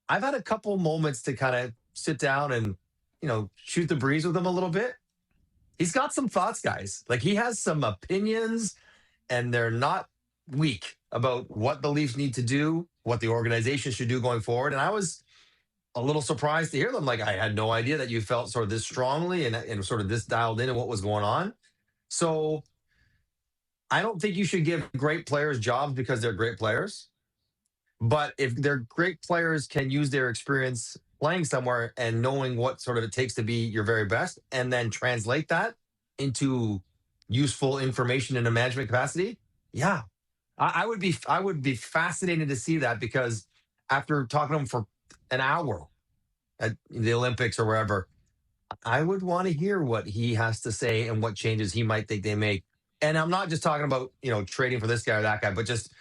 I've had a couple moments to kind of sit down and, shoot the breeze with him a little bit. He's got some thoughts, guys. Like, he has some opinions, and they're not weak about what the Leafs need to do, what the organization should do going forward. And I was a little surprised to hear them. Like, I had no idea that you felt sort of this strongly and sort of this dialed in and what was going on. So I don't think you should give great players jobs because they're great players. But if they're great players can use their experience playing somewhere and knowing what sort of it takes to be your very best and then translate that into useful information in a management capacity, yeah. I would be fascinated to see that, because after talking to him for an hour at the Olympics or wherever, I would want to hear what he has to say and what changes he might think they make. And I'm not just talking about, trading for this guy or that guy, but just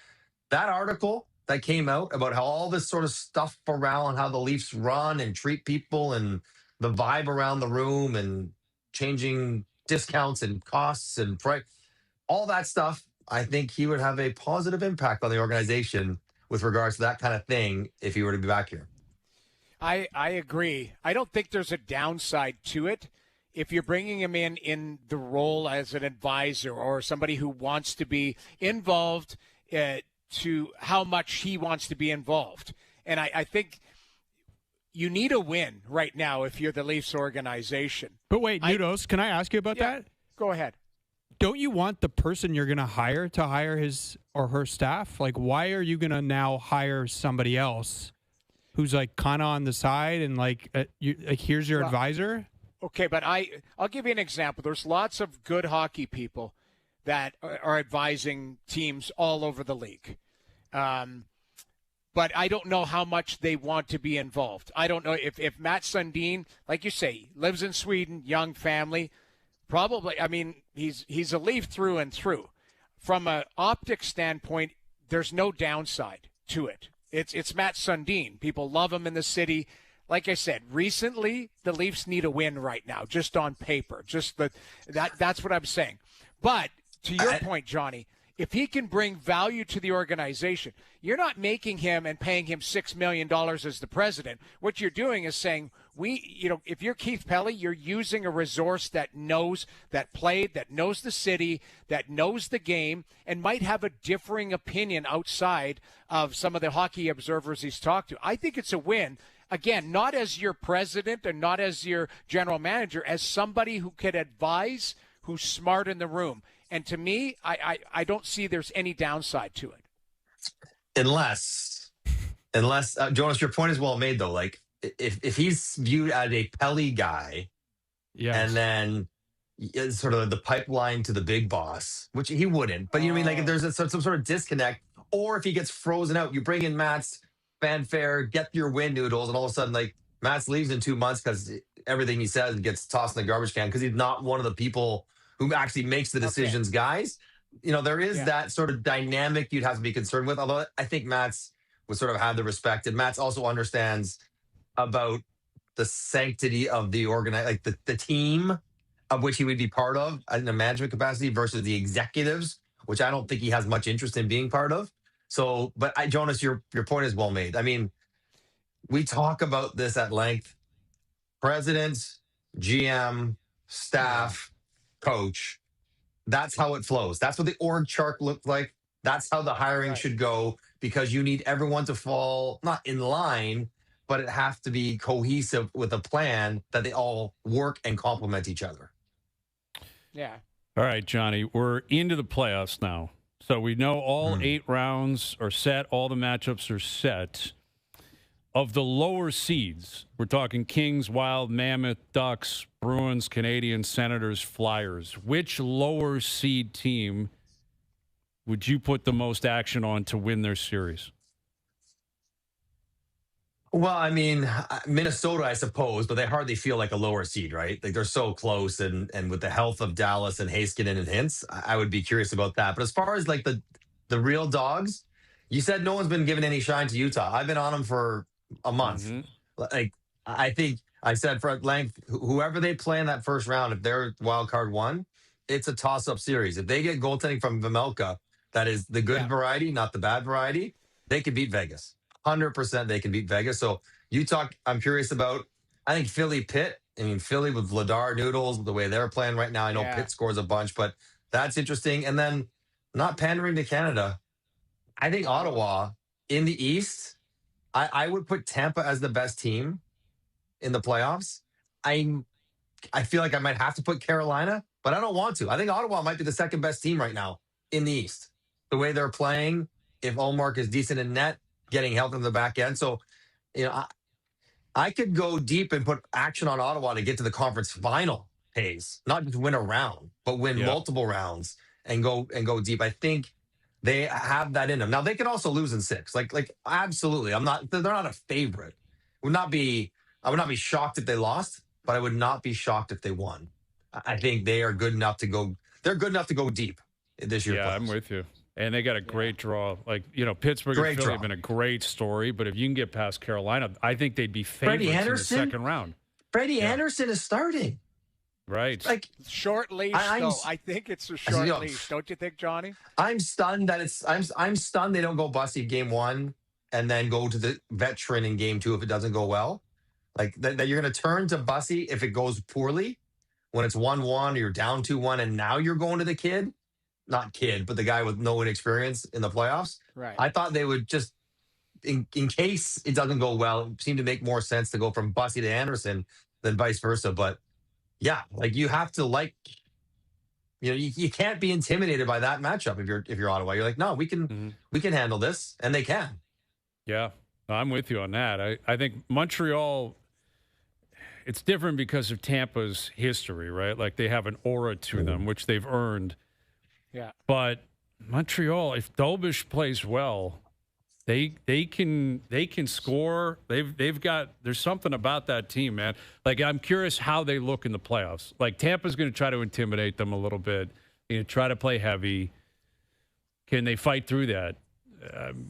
that article that came out about how all this sort of stuff around how the Leafs run and treat people and the vibe around the room and changing discounts and costs and price, all that stuff. I think he would have a positive impact on the organization with regards to that kind of thing if he were to be back here. I agree. I don't think there's a downside to it. If you're bringing him in the role as an advisor or somebody who wants to be involved, to how much he wants to be involved. And I think you need a win right now if you're the Leafs organization. But wait, Noodles, can I ask you about that? Go ahead. Don't you want the person you're going to hire his or her staff? Like, why are you going to now hire somebody else who's like kind of on the side and here's your advisor? Okay, but I'll give you an example. There's lots of good hockey people that are advising teams all over the league. But I don't know how much they want to be involved. I don't know if Matt Sundin, like you say, lives in Sweden, young family, probably, I mean, he's a Leaf through and through. From an optic standpoint, there's no downside to it. It's Matt Sundin. People love him in the city. Like I said, recently, the Leafs need a win right now, just on paper. That's what I'm saying. But to your point, Johnny, if he can bring value to the organization, you're not making him and paying him $6 million as the president. What you're doing is saying, if you're Keith Pelly, you're using a resource that knows, that played, that knows the city, that knows the game, and might have a differing opinion outside of some of the hockey observers he's talked to. I think it's a win. Again, not as your president and not as your general manager, as somebody who could advise, who's smart in the room. And to me, I don't see there's any downside to it. Unless Jonas, your point is well made, though. Like, if he's viewed as a Pelly guy, and then sort of the pipeline to the big boss, which he wouldn't, but you know what I mean? Like, if there's some sort of disconnect, or if he gets frozen out, you bring in Matt's fanfare, get your win, Noodles, and all of a sudden, like, Matt's leaves in 2 months because everything he says gets tossed in the garbage can because he's not one of the people who actually makes the decisions, guys. You know, there is that sort of dynamic you'd have to be concerned with, although I think Matt's would sort of have the respect, and Matt's also understands about the sanctity of the like the team of which he would be part of in a management capacity versus the executives, which I don't think he has much interest in being part of. So, but Jonas, your point is well made. I mean, we talk about this at length. President, GM, staff, coach. That's how it flows. That's what the org chart looks like. That's how the hiring should go, because you need everyone to fall not in line, but it has to be cohesive with a plan that they all work and complement each other. Yeah. All right, Johnny, we're into the playoffs now. So we know all 8 rounds are set. All the matchups are set. Of the lower seeds, we're talking Kings, Wild, Mammoth, Ducks, Bruins, Canadiens, Senators, Flyers. Which lower seed team would you put the most action on to win their series? Well, I mean, Minnesota, I suppose, but they hardly feel like a lower seed, right? Like, they're so close, and with the health of Dallas and Heiskanen and Hintz, I would be curious about that. But as far as like the real dogs, you said no one's been given any shine to Utah. I've been on them for a month. Like, I think I said for at length, whoever they play in that first round, if they're wild card 1, it's a toss-up series. If they get goaltending from Vemelka, that is the good variety, not the bad variety, they could beat Vegas. 100% they can beat Vegas. So Utah, I'm curious about. I think Philly, Pitt. I mean, Philly with Vladar, Noodles, the way they're playing right now. I know Pitt scores a bunch, but that's interesting. And then, not pandering to Canada, I think Ottawa in the East, I would put Tampa as the best team in the playoffs. I feel like I might have to put Carolina, but I don't want to. I think Ottawa might be the second best team right now in the East. The way they're playing, if Ullmark is decent in net, getting help in the back end. So, you know, I could go deep and put action on Ottawa to get to the conference final phase, not just win a round, but win multiple rounds and go deep. I think they have that in them. Now, they can also lose in 6. Like absolutely. They're not a favorite. I would not be shocked if they lost, but I would not be shocked if they won. I think they are good enough to go. They're good enough to go deep this year. Yeah, I'm with you. And they got a great draw. Like, you know, Pittsburgh and Philly have been a great story, but if you can get past Carolina, I think they'd be favorites in the second round. Freddie Anderson is starting. Right. Like, short leash, though. I think it's a short leash. Don't you think, Johnny? I'm stunned that I'm stunned they don't go Bussy game 1 and then go to the veteran in game 2 if it doesn't go well. Like, that you're going to turn to Bussy if it goes poorly, when it's 1-1 or you're down 2-1, and now you're going to the kid. Not kid, but the guy with no inexperience in the playoffs. Right. I thought they would just, in case it doesn't go well, it seemed to make more sense to go from Bussy to Anderson than vice versa. But yeah, like, you have to, like, you know, you can't be intimidated by that matchup if you're Ottawa. You're like, no, we can handle this, and they can. Yeah, I'm with you on that. I think Montreal, it's different because of Tampa's history, right? Like, they have an aura to them, which they've earned. Yeah, but Montreal, if Dolbish plays well, they can score. There's something about that team, man. Like, I'm curious how they look in the playoffs. Like, Tampa's going to try to intimidate them a little bit, try to play heavy. Can they fight through that?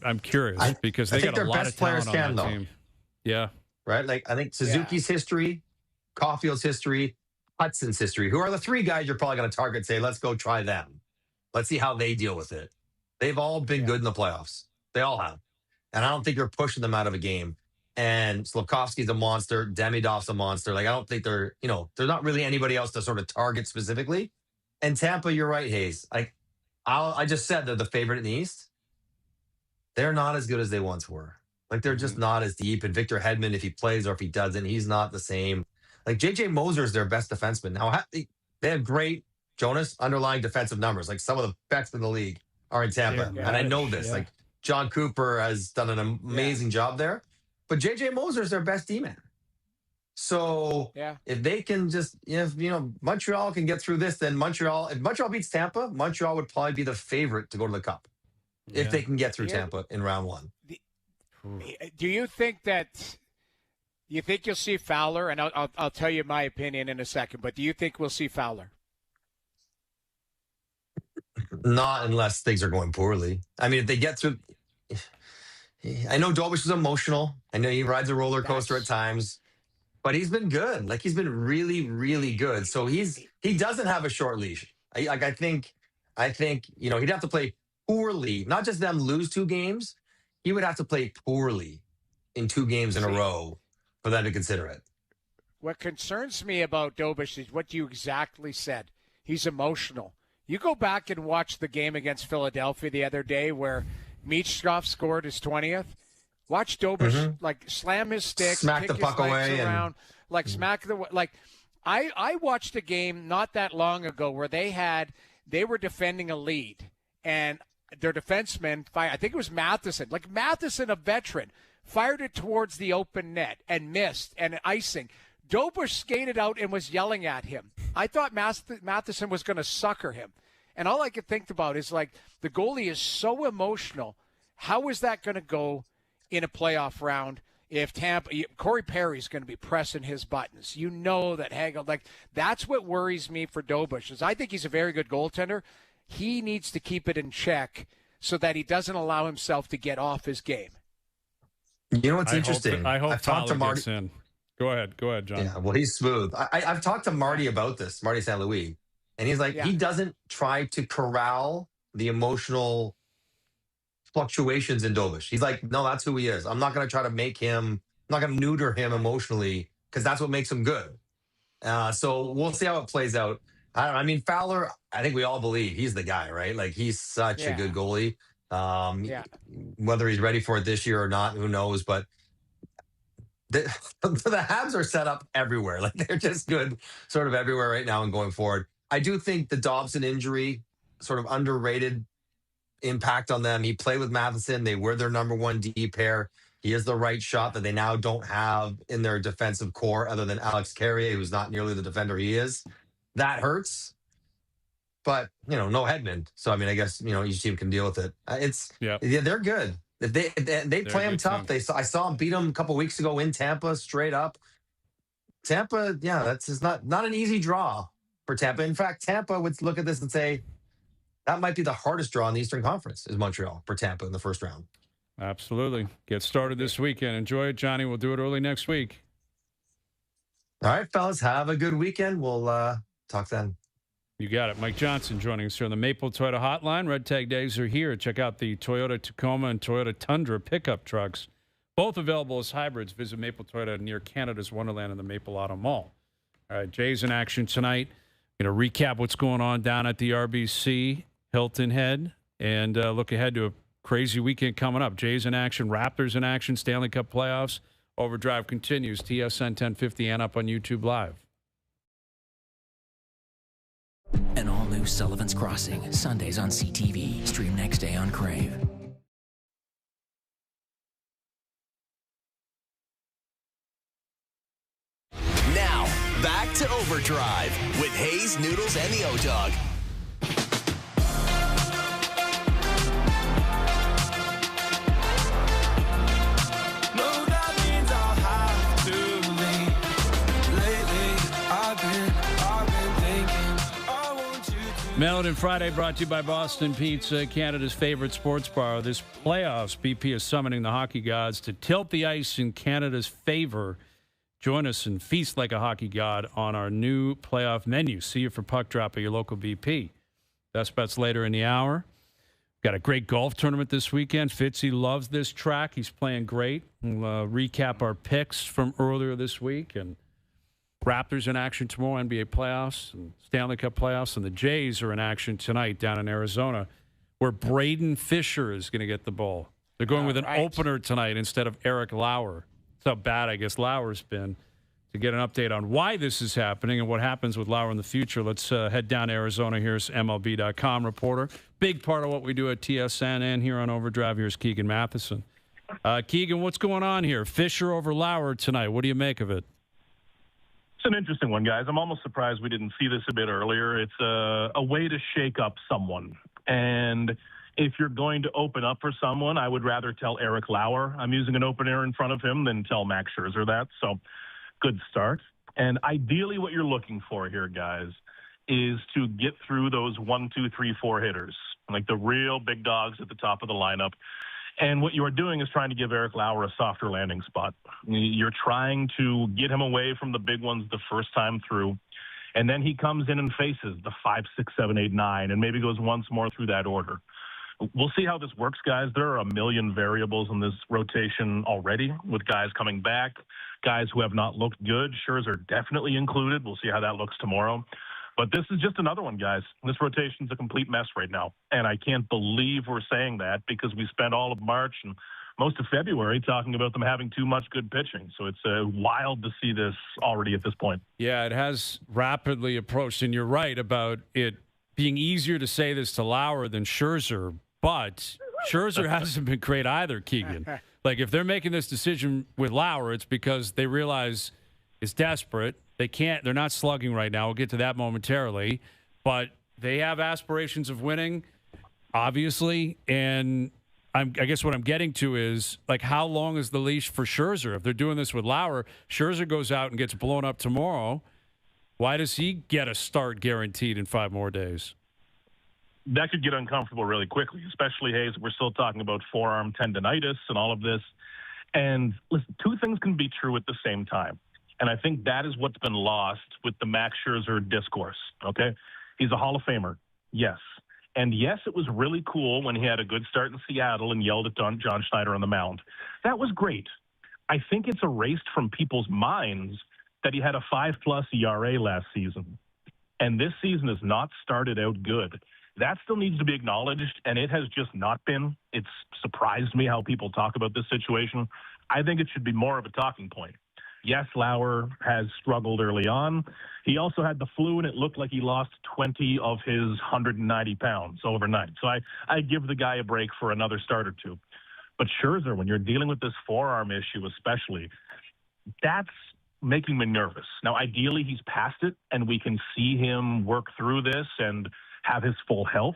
I'm curious because they got a lot of talent on that team. Yeah, right. Like, I think Suzuki's history, Caulfield's history, Hudson's history. Who are the 3 guys you're probably going to target? Say, let's go try them. Let's see how they deal with it. They've all been good in the playoffs. They all have. And I don't think you're pushing them out of a game. And Slafkovsky's a monster. Demidov's a monster. Like, I don't think they're, there's not really anybody else to sort of target specifically. And Tampa, you're right, Hayes. Like, I just said they're the favorite in the East. They're not as good as they once were. Like, they're just not as deep. And Victor Hedman, if he plays or if he doesn't, he's not the same. Like, J.J. Moser is their best defenseman. Now, they have great, Jonas, underlying defensive numbers. Like, some of the best in the league are in Tampa. Yeah, and I know this. yeah. Like, John Cooper has done an amazing job there. But J.J. Moser is their best D-man. So if they can just, Montreal can get through this, then if Montreal beats Tampa, Montreal would probably be the favorite to go to the Cup if they can get through Tampa in round one. Do you think you'll see Fowler? And I'll tell you my opinion in a second, but do you think we'll see Fowler? Not unless things are going poorly. I mean, if they get through, I know Dolbish is emotional. I know he rides a roller coaster at times, but he's been good. Like, he's been really, really good. So he doesn't have a short leash. I think he'd have to play poorly, not just them lose 2 games. He would have to play poorly in 2 games in a row for them to consider it. What concerns me about Dolbish is what you exactly said. He's emotional. You go back and watch the game against Philadelphia the other day where Michkov scored his 20th. Watch Dolbish slam his stick, smack kick the puck his legs away, around, smack the I watched a game not that long ago where they were defending a lead and their defenseman I think it was Matheson, Matheson, a veteran, fired it towards the open net and missed and icing. Dolbish skated out and was yelling at him. I thought Matheson was going to sucker him. And all I could think about is, the goalie is so emotional. How is that going to go in a playoff round if Corey Perry's going to be pressing his buttons? You know that Hagel, that's what worries me for Dolbish. Is I think he's a very good goaltender. He needs to keep it in check so that he doesn't allow himself to get off his game. You know what's interesting? I hope I've talked to Marty. Gets in. Go ahead, John. Yeah, well, he's smooth. I've talked to Marty about this, Marty St. Louis, and he's like, he doesn't try to corral the emotional fluctuations in Dolbish. He's like, no, that's who he is. I'm not going to try to I'm not going to neuter him emotionally because that's what makes him good. So we'll see how it plays out. I mean, Fowler, I think we all believe he's the guy, right? Like, he's such a good goalie. Whether he's ready for it this year or not, who knows? But the Habs are set up everywhere. Like, they're just good sort of everywhere right now and going forward. I do think the Dobson injury sort of underrated impact on them. He played with Matheson. They were their number 1 D pair. He is the right shot that they now don't have in their defensive core other than Alex Carrier, who's not nearly the defender he is. That hurts. But, no Hedman. So, I mean, I guess, each team can deal with it. They're good. If they play them tough. I saw them beat them a couple weeks ago in Tampa, straight up. Tampa, that's just not an easy draw for Tampa. In fact, Tampa would look at this and say that might be the hardest draw in the Eastern Conference is Montreal for Tampa in the first round. Absolutely. Get started this weekend. Enjoy it, Johnny. We'll do it early next week. All right, fellas. Have a good weekend. We'll talk then. You got it. Mike Johnson joining us here on the Maple Toyota Hotline. Red Tag Days are here. Check out the Toyota Tacoma and Toyota Tundra pickup trucks. Both available as hybrids. Visit Maple Toyota near Canada's Wonderland in the Maple Auto Mall. All right, Jay's in action tonight. Going to recap what's going on down at the RBC Hilton Head and look ahead to a crazy weekend coming up. Jay's in action, Raptors in action, Stanley Cup playoffs. OverDrive continues. TSN 1050 and up on YouTube Live. An all-new Sullivan's Crossing, Sundays on CTV. Stream next day on Crave. Now, back to OverDrive with Hayes, Noodles, and the O-Dog. Melon Friday brought to you by Boston Pizza, Canada's favorite sports bar. This playoffs, BP is summoning the hockey gods to tilt the ice in Canada's favor. Join us and feast like a hockey god on our new playoff menu. See you for puck drop at your local BP. Best bets later in the hour. Got a great golf tournament this weekend. Fitzy loves this track. He's playing great. We'll recap our picks from earlier this week. And Raptors in action tomorrow, NBA playoffs and Stanley Cup playoffs. And the Jays are in action tonight down in Arizona, where Braden Fisher is going to get the ball. They're going with an opener tonight instead of Eric Lauer. That's how bad, I guess, Lauer's been. To get an update on why this is happening and what happens with Lauer in the future, let's head down to Arizona. Here's MLB.com reporter. Big part of what we do at TSN and here on OverDrive. Here's Keegan Matheson. Keegan, what's going on here? Fisher over Lauer tonight. What do you make of it? It's an interesting one, guys. I'm almost surprised we didn't see this a bit earlier. It's a way to shake up someone. And if you're going to open up for someone, I would rather tell Eric Lauer I'm using an opener in front of him than tell Max Scherzer that. So good start. And ideally what you're looking for here, guys, is to get through those 1, 2, 3, 4 hitters, like the real big dogs at the top of the lineup. And what you are doing is trying to give Eric Lauer a softer landing spot. You're trying to get him away from the big ones the first time through. And then he comes in and faces the 5, 6, 7, 8, 9, and maybe goes once more through that order. We'll see how this works, guys. There are a million variables in this rotation already with guys coming back, guys who have not looked good. Scherzer definitely included. We'll see how that looks tomorrow. But this is just another one, guys. This rotation's a complete mess right now. And I can't believe we're saying that because we spent all of March and most of February talking about them having too much good pitching. So it's wild to see this already at this point. Yeah, it has rapidly approached. And you're right about it being easier to say this to Lauer than Scherzer. But Scherzer hasn't been great either, Keegan. Like, if they're making this decision with Lauer, it's because they realize it's desperate. They're not slugging right now. We'll get to that momentarily. But they have aspirations of winning, obviously. And I guess what I'm getting to is, like, how long is the leash for Scherzer? If they're doing this with Lauer, Scherzer goes out and gets blown up tomorrow. Why does he get a start guaranteed in 5 more days? That could get uncomfortable really quickly, especially, Hayes, we're still talking about forearm tendonitis and all of this. And listen, 2 things can be true at the same time. And I think that is what's been lost with the Max Scherzer discourse, okay? He's a Hall of Famer, yes. And yes, it was really cool when he had a good start in Seattle and yelled at John Schneider on the mound. That was great. I think it's erased from people's minds that he had a 5+ ERA last season. And this season has not started out good. That still needs to be acknowledged, and it has just not been. It's surprised me how people talk about this situation. I think it should be more of a talking point. Yes, Lauer has struggled early on. He also had the flu, and it looked like he lost 20 of his 190 pounds overnight. So I give the guy a break for another start or 2. But Scherzer, when you're dealing with this forearm issue especially, that's making me nervous. Now, ideally, he's past it, and we can see him work through this and have his full health.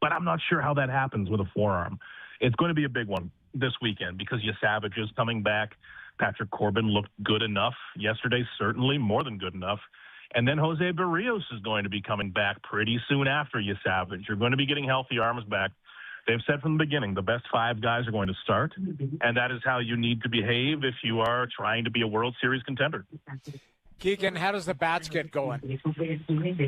But I'm not sure how that happens with a forearm. It's going to be a big one this weekend because Savage is coming back. Patrick Corbin looked good enough yesterday, certainly more than good enough. And then Jose Barrios is going to be coming back pretty soon after Savage. You're going to be getting healthy arms back. They've said from the beginning the best 5 guys are going to start, and that is how you need to behave if you are trying to be a World Series contender. Keegan, how does the bats get going? Maybe the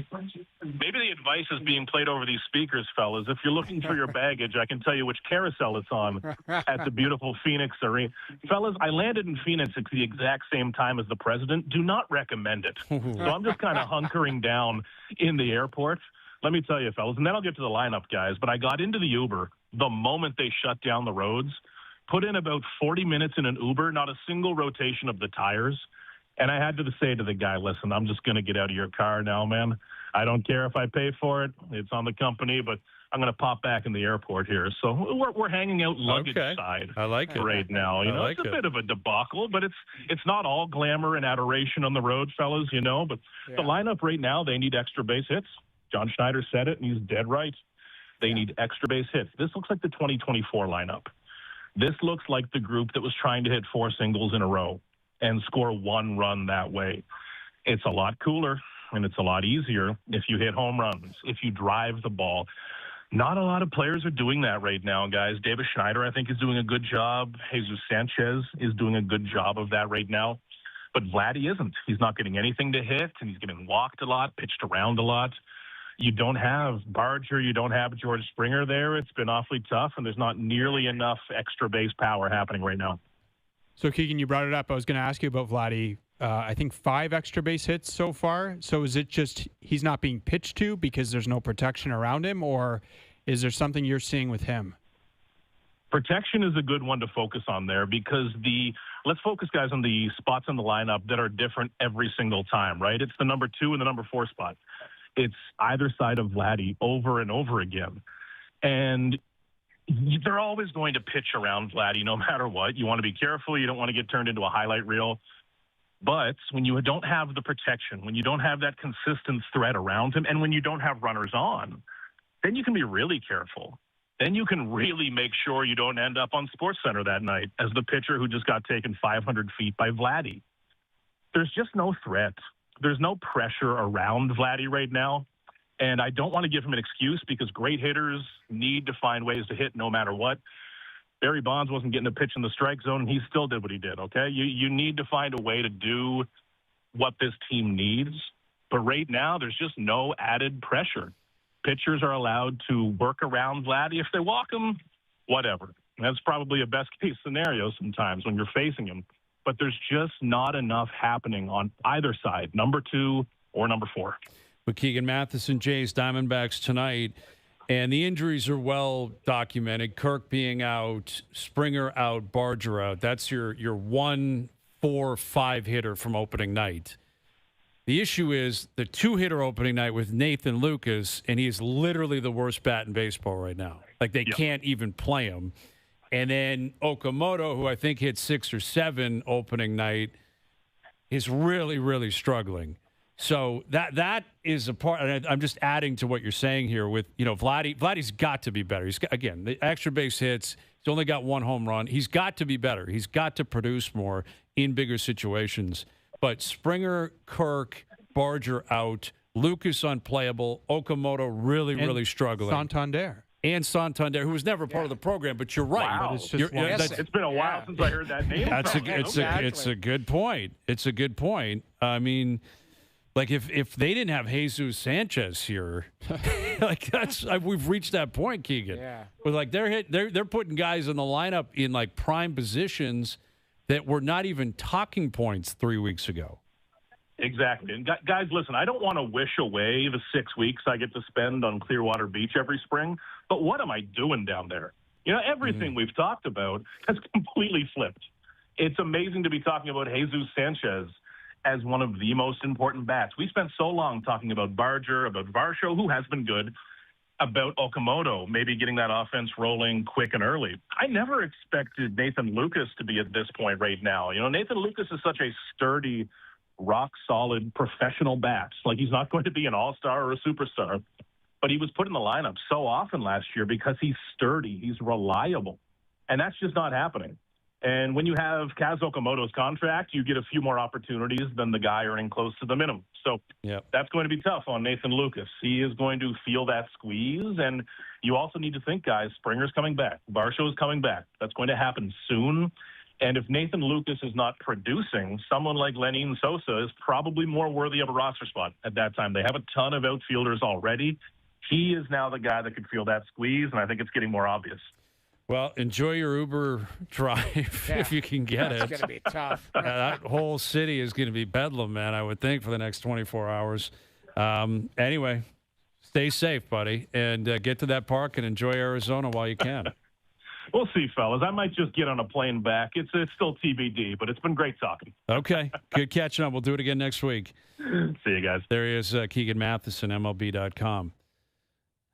advice is being played over these speakers, fellas. If you're looking for your baggage, I can tell you which carousel it's on at the beautiful Phoenix Arena. Fellas, I landed in Phoenix at the exact same time as the president. Do not recommend it. So I'm just kind of hunkering down in the airport. Let me tell you, fellas, and then I'll get to the lineup, guys. But I got into the Uber the moment they shut down the roads, put in about 40 minutes in an Uber, not a single rotation of the tires. And I had to say to the guy, listen, I'm just going to get out of your car now, man. I don't care if I pay for it. It's on the company, but I'm going to pop back in the airport here. So we're hanging out luggage side. I like it right now. You know, it's a bit of a debacle, but it's not all glamour and adoration on the road, fellas, you know. But the lineup right now, they need extra base hits. John Schneider said it, and he's dead right. They need extra base hits. This looks like the 2024 lineup. This looks like the group that was trying to hit 4 singles in a row and score 1 run that way. It's a lot cooler, and it's a lot easier if you hit home runs, if you drive the ball. Not a lot of players are doing that right now, guys. Davis Schneider, I think, is doing a good job. Jesus Sanchez is doing a good job of that right now. But Vladdy isn't. He's not getting anything to hit, and he's getting walked a lot, pitched around a lot. You don't have Barger, you don't have George Springer there. It's been awfully tough, and there's not nearly enough extra base power happening right now. So, Keegan, you brought it up. I was going to ask you about Vladdy. I think 5 extra base hits so far. So is it just he's not being pitched to because there's no protection around him, or is there something you're seeing with him? Protection is a good one to focus on there because let's focus, guys, on the spots in the lineup that are different every single time, right? It's the number 2 and the number 4 spot. It's either side of Vladdy over and over again. And they're always going to pitch around Vladdy no matter what. You want to be careful. You don't want to get turned into a highlight reel. But when you don't have the protection, when you don't have that consistent threat around him, and when you don't have runners on, then you can be really careful. Then you can really make sure you don't end up on SportsCenter that night as the pitcher who just got taken 500 feet by Vladdy. There's just no threat. There's no pressure around Vladdy right now. And I don't want to give him an excuse because great hitters need to find ways to hit no matter what. Barry Bonds wasn't getting a pitch in the strike zone, and he still did what he did, okay? You need to find a way to do what this team needs. But right now, there's just no added pressure. Pitchers are allowed to work around Vladdy. If they walk him, whatever. That's probably a best-case scenario sometimes when you're facing him. But there's just not enough happening on either side, number 2 or number 4. With Keegan Matheson, Jays, Diamondbacks tonight. And the injuries are well documented. Kirk being out, Springer out, Barger out. That's your 1-4-5 hitter from opening night. The issue is the 2-hitter opening night with Nathan Lucas, and he is literally the worst bat in baseball right now. Like, they can't even play him. And then Okamoto, who I think hit 6 or 7 opening night, is really, really struggling. So that is a part, and I'm just adding to what you're saying here with, Vladdy's got to be better. He's got, again, the extra base hits, he's only got 1 home run. He's got to be better. He's got to produce more in bigger situations. But Springer, Kirk, Barger out, Lucas unplayable, Okamoto really struggling. Santander, who was never part of the program, but you're right. Wow. It's been a while since I heard that name. It's a good point. It's a good point. I mean, like if they didn't have Jesus Sanchez here, like we've reached that point, Keegan. Yeah. But like they're putting guys in the lineup in like prime positions that were not even talking points 3 weeks ago. Exactly. And guys, listen, I don't want to wish away the 6 weeks I get to spend on Clearwater Beach every spring, but what am I doing down there? Everything we've talked about has completely flipped. It's amazing to be talking about Jesus Sanchez as one of the most important bats. We spent so long talking about Barger, about Varsho, who has been good, about Okamoto, maybe getting that offense rolling quick and early. I never expected Nathan Lucas to be at this point right now. Nathan Lucas is such a sturdy, rock-solid professional bat. Like, he's not going to be an all-star or a superstar, but he was put in the lineup so often last year because he's sturdy, he's reliable, and that's just not happening. And when you have Kaz Okamoto's contract, you get a few more opportunities than the guy earning close to the minimum. So That's going to be tough on Nathan Lucas. He is going to feel that squeeze, and you also need to think, guys, Springer's coming back. Varsho is coming back. That's going to happen soon. And if Nathan Lucas is not producing, someone like Lenin Sosa is probably more worthy of a roster spot at that time. They have a ton of outfielders already. He is now the guy that could feel that squeeze, and I think it's getting more obvious. Well, enjoy your Uber drive if you can get it. It's going to be tough. That whole city is going to be bedlam, man, I would think, for the next 24 hours. Anyway, stay safe, buddy, and get to that park and enjoy Arizona while you can. We'll see, fellas. I might just get on a plane back. It's still TBD, but it's been great talking. Okay. Good catching up. We'll do it again next week. See you guys. There he is, Keegan Matheson, MLB.com.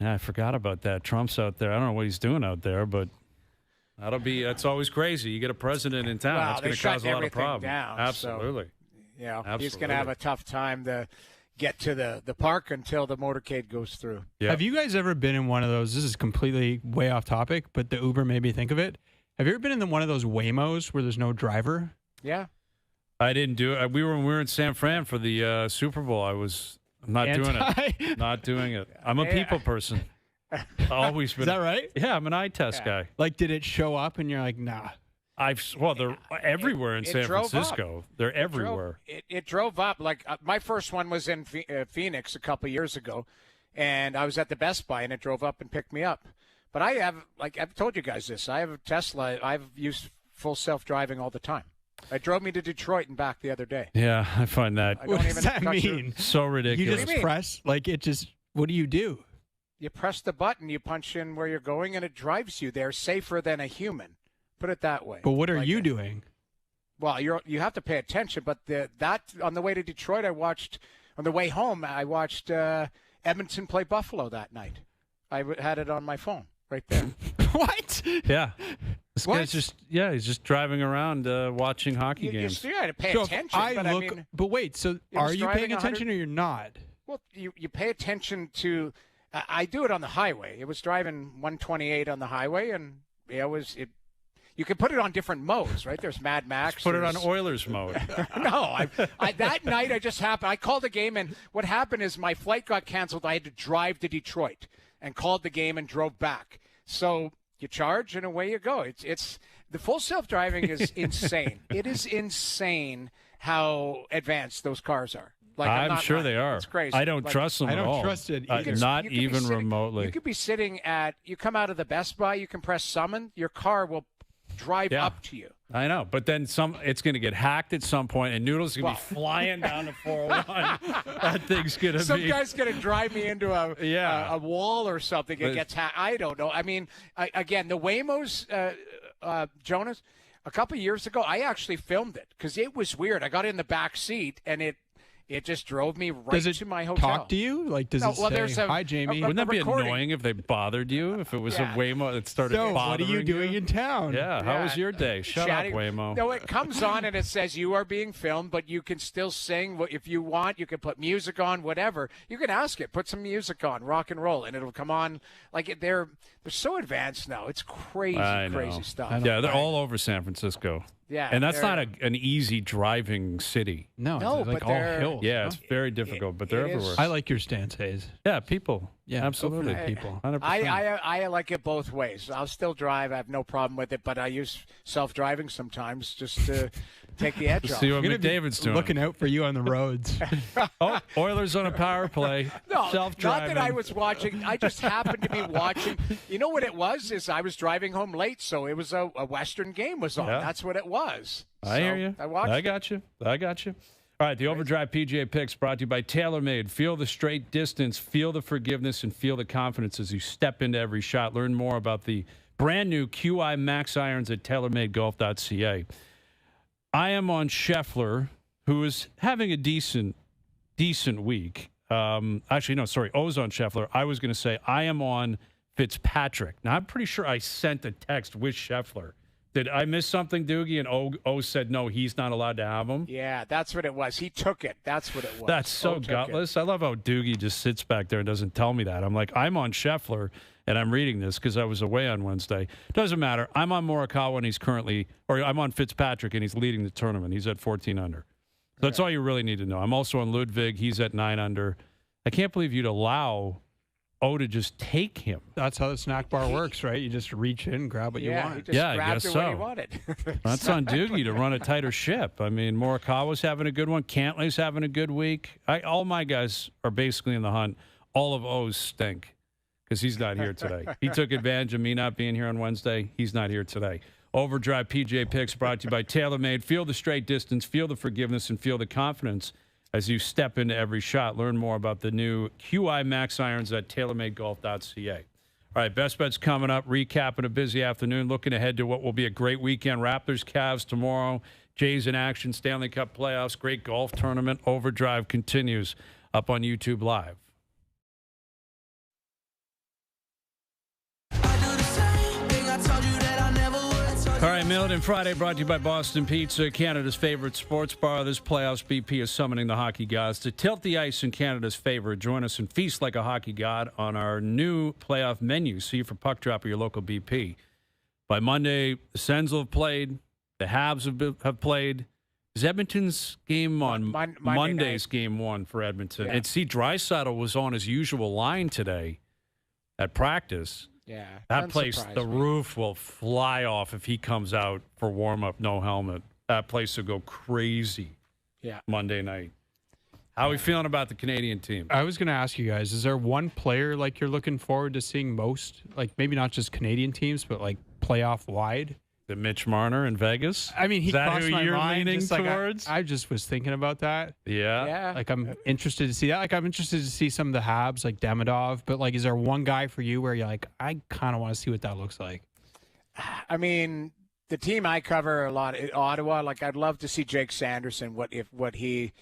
I forgot about that. Trump's out there. I don't know what he's doing out there, but that's always crazy. You get a president in town, that's going to cause a lot of problems. Absolutely. So, he's going to have a tough time to get to the park until the motorcade goes through. Yep. Have you guys ever been in one of those? This is completely way off topic, but the Uber made me think of it. Have you ever been in one of those Waymos where there's no driver? Yeah. I didn't do it. When we were in San Fran for the Super Bowl, I'm not doing it. Not doing it. I'm a people person. Always been. Is that right? Yeah, I'm an eye test guy. Like, did it show up and you're like, nah? They're everywhere in San Francisco. They're everywhere. It drove up. Like, my first one was in Phoenix a couple years ago, and I was at the Best Buy, and it drove up and picked me up. But I have, like I've told you guys this, I have a Tesla. I've used full self-driving all the time. It drove me to Detroit and back the other day. Yeah, I find that. What does that mean? So ridiculous. You just press, like it just, what do? You press the button, you punch in where you're going, and it drives you there safer than a human. Put it that way. But what are you doing? Well, you have to pay attention. But that on the way to Detroit, on the way home, I watched Edmonton play Buffalo that night. I had it on my phone right there. What? Yeah. This guy's he's just driving around watching hockey games. You got to pay attention. But wait, so are you paying attention or you're not? Well, you pay attention to. I do it on the highway. It was driving 128 on the highway, and you can put it on different modes, right? There's Mad Max. Just put it on Oilers mode. No, that night I just happened. I called the game, and what happened is my flight got canceled. I had to drive to Detroit and called the game and drove back. So you charge, and away you go. It's the full self-driving is insane. It is insane how advanced those cars are. Like, I'm sure they are. It's crazy. I don't trust them at all. I don't trust it either. Not even remotely. You could be sitting you come out of the Best Buy, you can press summon, your car will drive up to you. I know, but then it's going to get hacked at some point, and Noodles is going to be flying down the 401. That thing's going to be... Some guy's going to drive me into a wall or something. It gets hacked. I don't know. I mean, again, the Waymos, Jonas, a couple of years ago, I actually filmed it because it was weird. I got in the back seat, and it just drove me right to my hotel. Talk to you? Like, does it say, hi, Jamie? Wouldn't that be annoying if they bothered you? If it was a Waymo that started bothering you? What are you doing in town? Yeah, how was your day? Shut up, Waymo. No, it comes on and it says you are being filmed, but you can still sing. If you want, you can put music on, whatever. You can ask it, put some music on, rock and roll, and it'll come on. Like, they're so advanced now. It's crazy stuff. Yeah, they're all over San Francisco. Yeah, and that's not an easy driving city. No, it's like all hills. Yeah, it's very difficult, but they're everywhere. I like your stance, Hayes. Yeah, people. Yeah, absolutely. People. 100%. I like it both ways. I'll still drive. I have no problem with it, but I use self-driving sometimes just to take the edge off. See what McDavid's doing. Looking out for you on the roads. Oilers on a power play. No, self-driving. not that I was watching. I just happened to be watching. You know what it was? Is I was driving home late, so it was a Western game was on. Yeah. That's what it was. I hear you. I watched. I got you. All right, the OverDrive PGA Picks brought to you by TaylorMade. Feel the straight distance, feel the forgiveness, and feel the confidence as you step into every shot. Learn more about the brand new QI Max irons at TaylorMadeGolf.ca. I am on Scheffler, who is having a decent week. Actually, no, sorry. O's on Scheffler. I was going to say I am on Fitzpatrick. Now, I'm pretty sure I sent a text with Scheffler. Did I miss something, Doogie? And O said, no, he's not allowed to have him? Yeah, that's what it was. He took it. That's what it was. That's so gutless. I love how Doogie just sits back there and doesn't tell me that. I'm like, I'm on Scheffler, and I'm reading this because I was away on Wednesday. Doesn't matter. I'm on Morikawa, and I'm on Fitzpatrick, and he's leading the tournament. He's at 14 under. So that's all you really need to know. I'm also on Ludwig. He's at 9 under. I can't believe you'd allow O to just take him. That's how the snack bar works, right? You just reach in, grab what you want. He just grabbed what he wanted. That's on Doogie to run a tighter ship. I mean, Morikawa's having a good one. Cantley's having a good week. All my guys are basically in the hunt. All of O's stink because he's not here today. He took advantage of me not being here on Wednesday. He's not here today. OverDrive PGA Picks brought to you by TaylorMade. Feel the straight distance, feel the forgiveness, and feel the confidence as you step into every shot. Learn more about the new QI Max irons at TaylorMadeGolf.ca. All right, best bets coming up. Recapping a busy afternoon. Looking ahead to what will be a great weekend. Raptors, Cavs tomorrow. Jays in action. Stanley Cup playoffs. Great golf tournament. OverDrive continues up on YouTube Live. All right, Milton Friday brought to you by Boston Pizza, Canada's favorite sports bar. This playoffs, BP is summoning the hockey gods to tilt the ice in Canada's favor. Join us and feast like a hockey god on our new playoff menu. See you for puck drop at your local BP. By Monday, the Sens will have played. The Habs have played. Is Edmonton's game on Monday's night. Game 1 for Edmonton? Yeah. And see, Draisaitl was on his usual line today at practice. Yeah, that place, the roof will fly off if he comes out for warm-up, no helmet. That place will go crazy. Yeah, Monday night. How are we feeling about the Canadian team? I was going to ask you guys, is there one player like you're looking forward to seeing most? Like maybe not just Canadian teams, but like playoff wide? The Mitch Marner in Vegas? I mean, he Is that crossed who my you're mind. leaning Just like towards? I just was thinking about that. Yeah. Like I'm interested to see that. Like I'm interested to see some of the Habs, like Demidov. But like, is there one guy for you where you're like, I kind of want to see what that looks like? I mean, the team I cover a lot, Ottawa. Like I'd love to see Jake Sanderson. What he,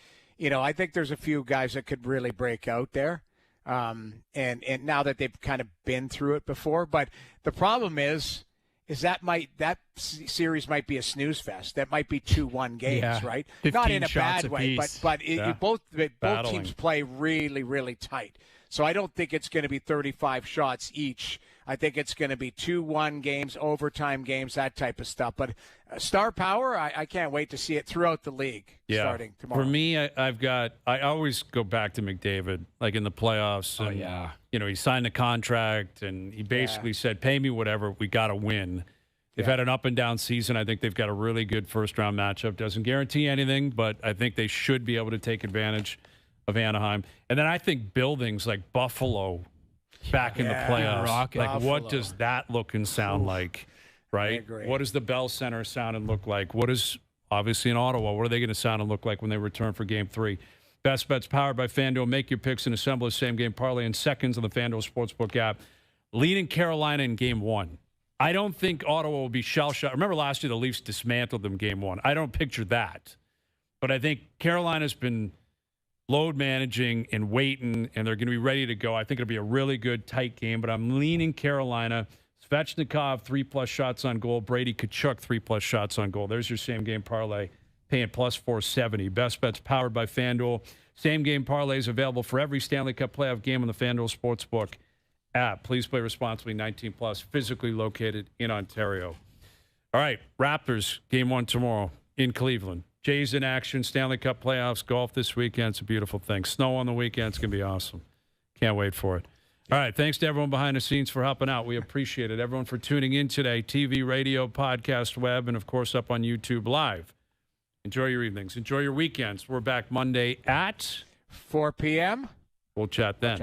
I think there's a few guys that could really break out there. And now that they've kind of been through it before, but the problem is that series might be a snooze fest. That might be 2-1 games, right? Not in a bad way, but both teams play really, really tight. So I don't think it's going to be 35 shots each. I think it's going to be 2-1 games, overtime games, that type of stuff. But star power, I can't wait to see it throughout the league starting tomorrow. For me, I always go back to McDavid, like in the playoffs. And, he signed a contract, and he basically said, pay me whatever, we got to win. They've had an up-and-down season. I think they've got a really good first-round matchup. Doesn't guarantee anything, but I think they should be able to take advantage of Anaheim. And then I think buildings like Buffalo back in the playoffs. Like, what does that look and sound like, right? What does the Bell Center sound and look like? What is, obviously in Ottawa, what are they going to sound and look like when they return for Game 3? Best Bets powered by FanDuel. Make your picks and assemble a same-game parlay in seconds on the FanDuel Sportsbook app. Leading Carolina in Game 1. I don't think Ottawa will be shell-shocked. Remember last year the Leafs dismantled them Game 1. I don't picture that. But I think Carolina's been load managing and waiting, and they're going to be ready to go. I think it'll be a really good, tight game, but I'm leaning Carolina. Svechnikov, 3+ shots on goal. Brady Tkachuk, 3+ shots on goal. There's your same-game parlay, paying plus 470. Best Bets powered by FanDuel. Same-game parlays available for every Stanley Cup playoff game on the FanDuel Sportsbook app. Please play responsibly, 18+, physically located in Ontario. All right, Raptors, Game 1 tomorrow in Cleveland. Jays in action, Stanley Cup playoffs, golf this weekend. It's a beautiful thing. Snow on the weekend. It's going to be awesome. Can't wait for it. All right, thanks to everyone behind the scenes for helping out. We appreciate it. Everyone for tuning in today, TV, radio, podcast, web, and, of course, up on YouTube Live. Enjoy your evenings. Enjoy your weekends. We're back Monday at 4 p.m. We'll chat then.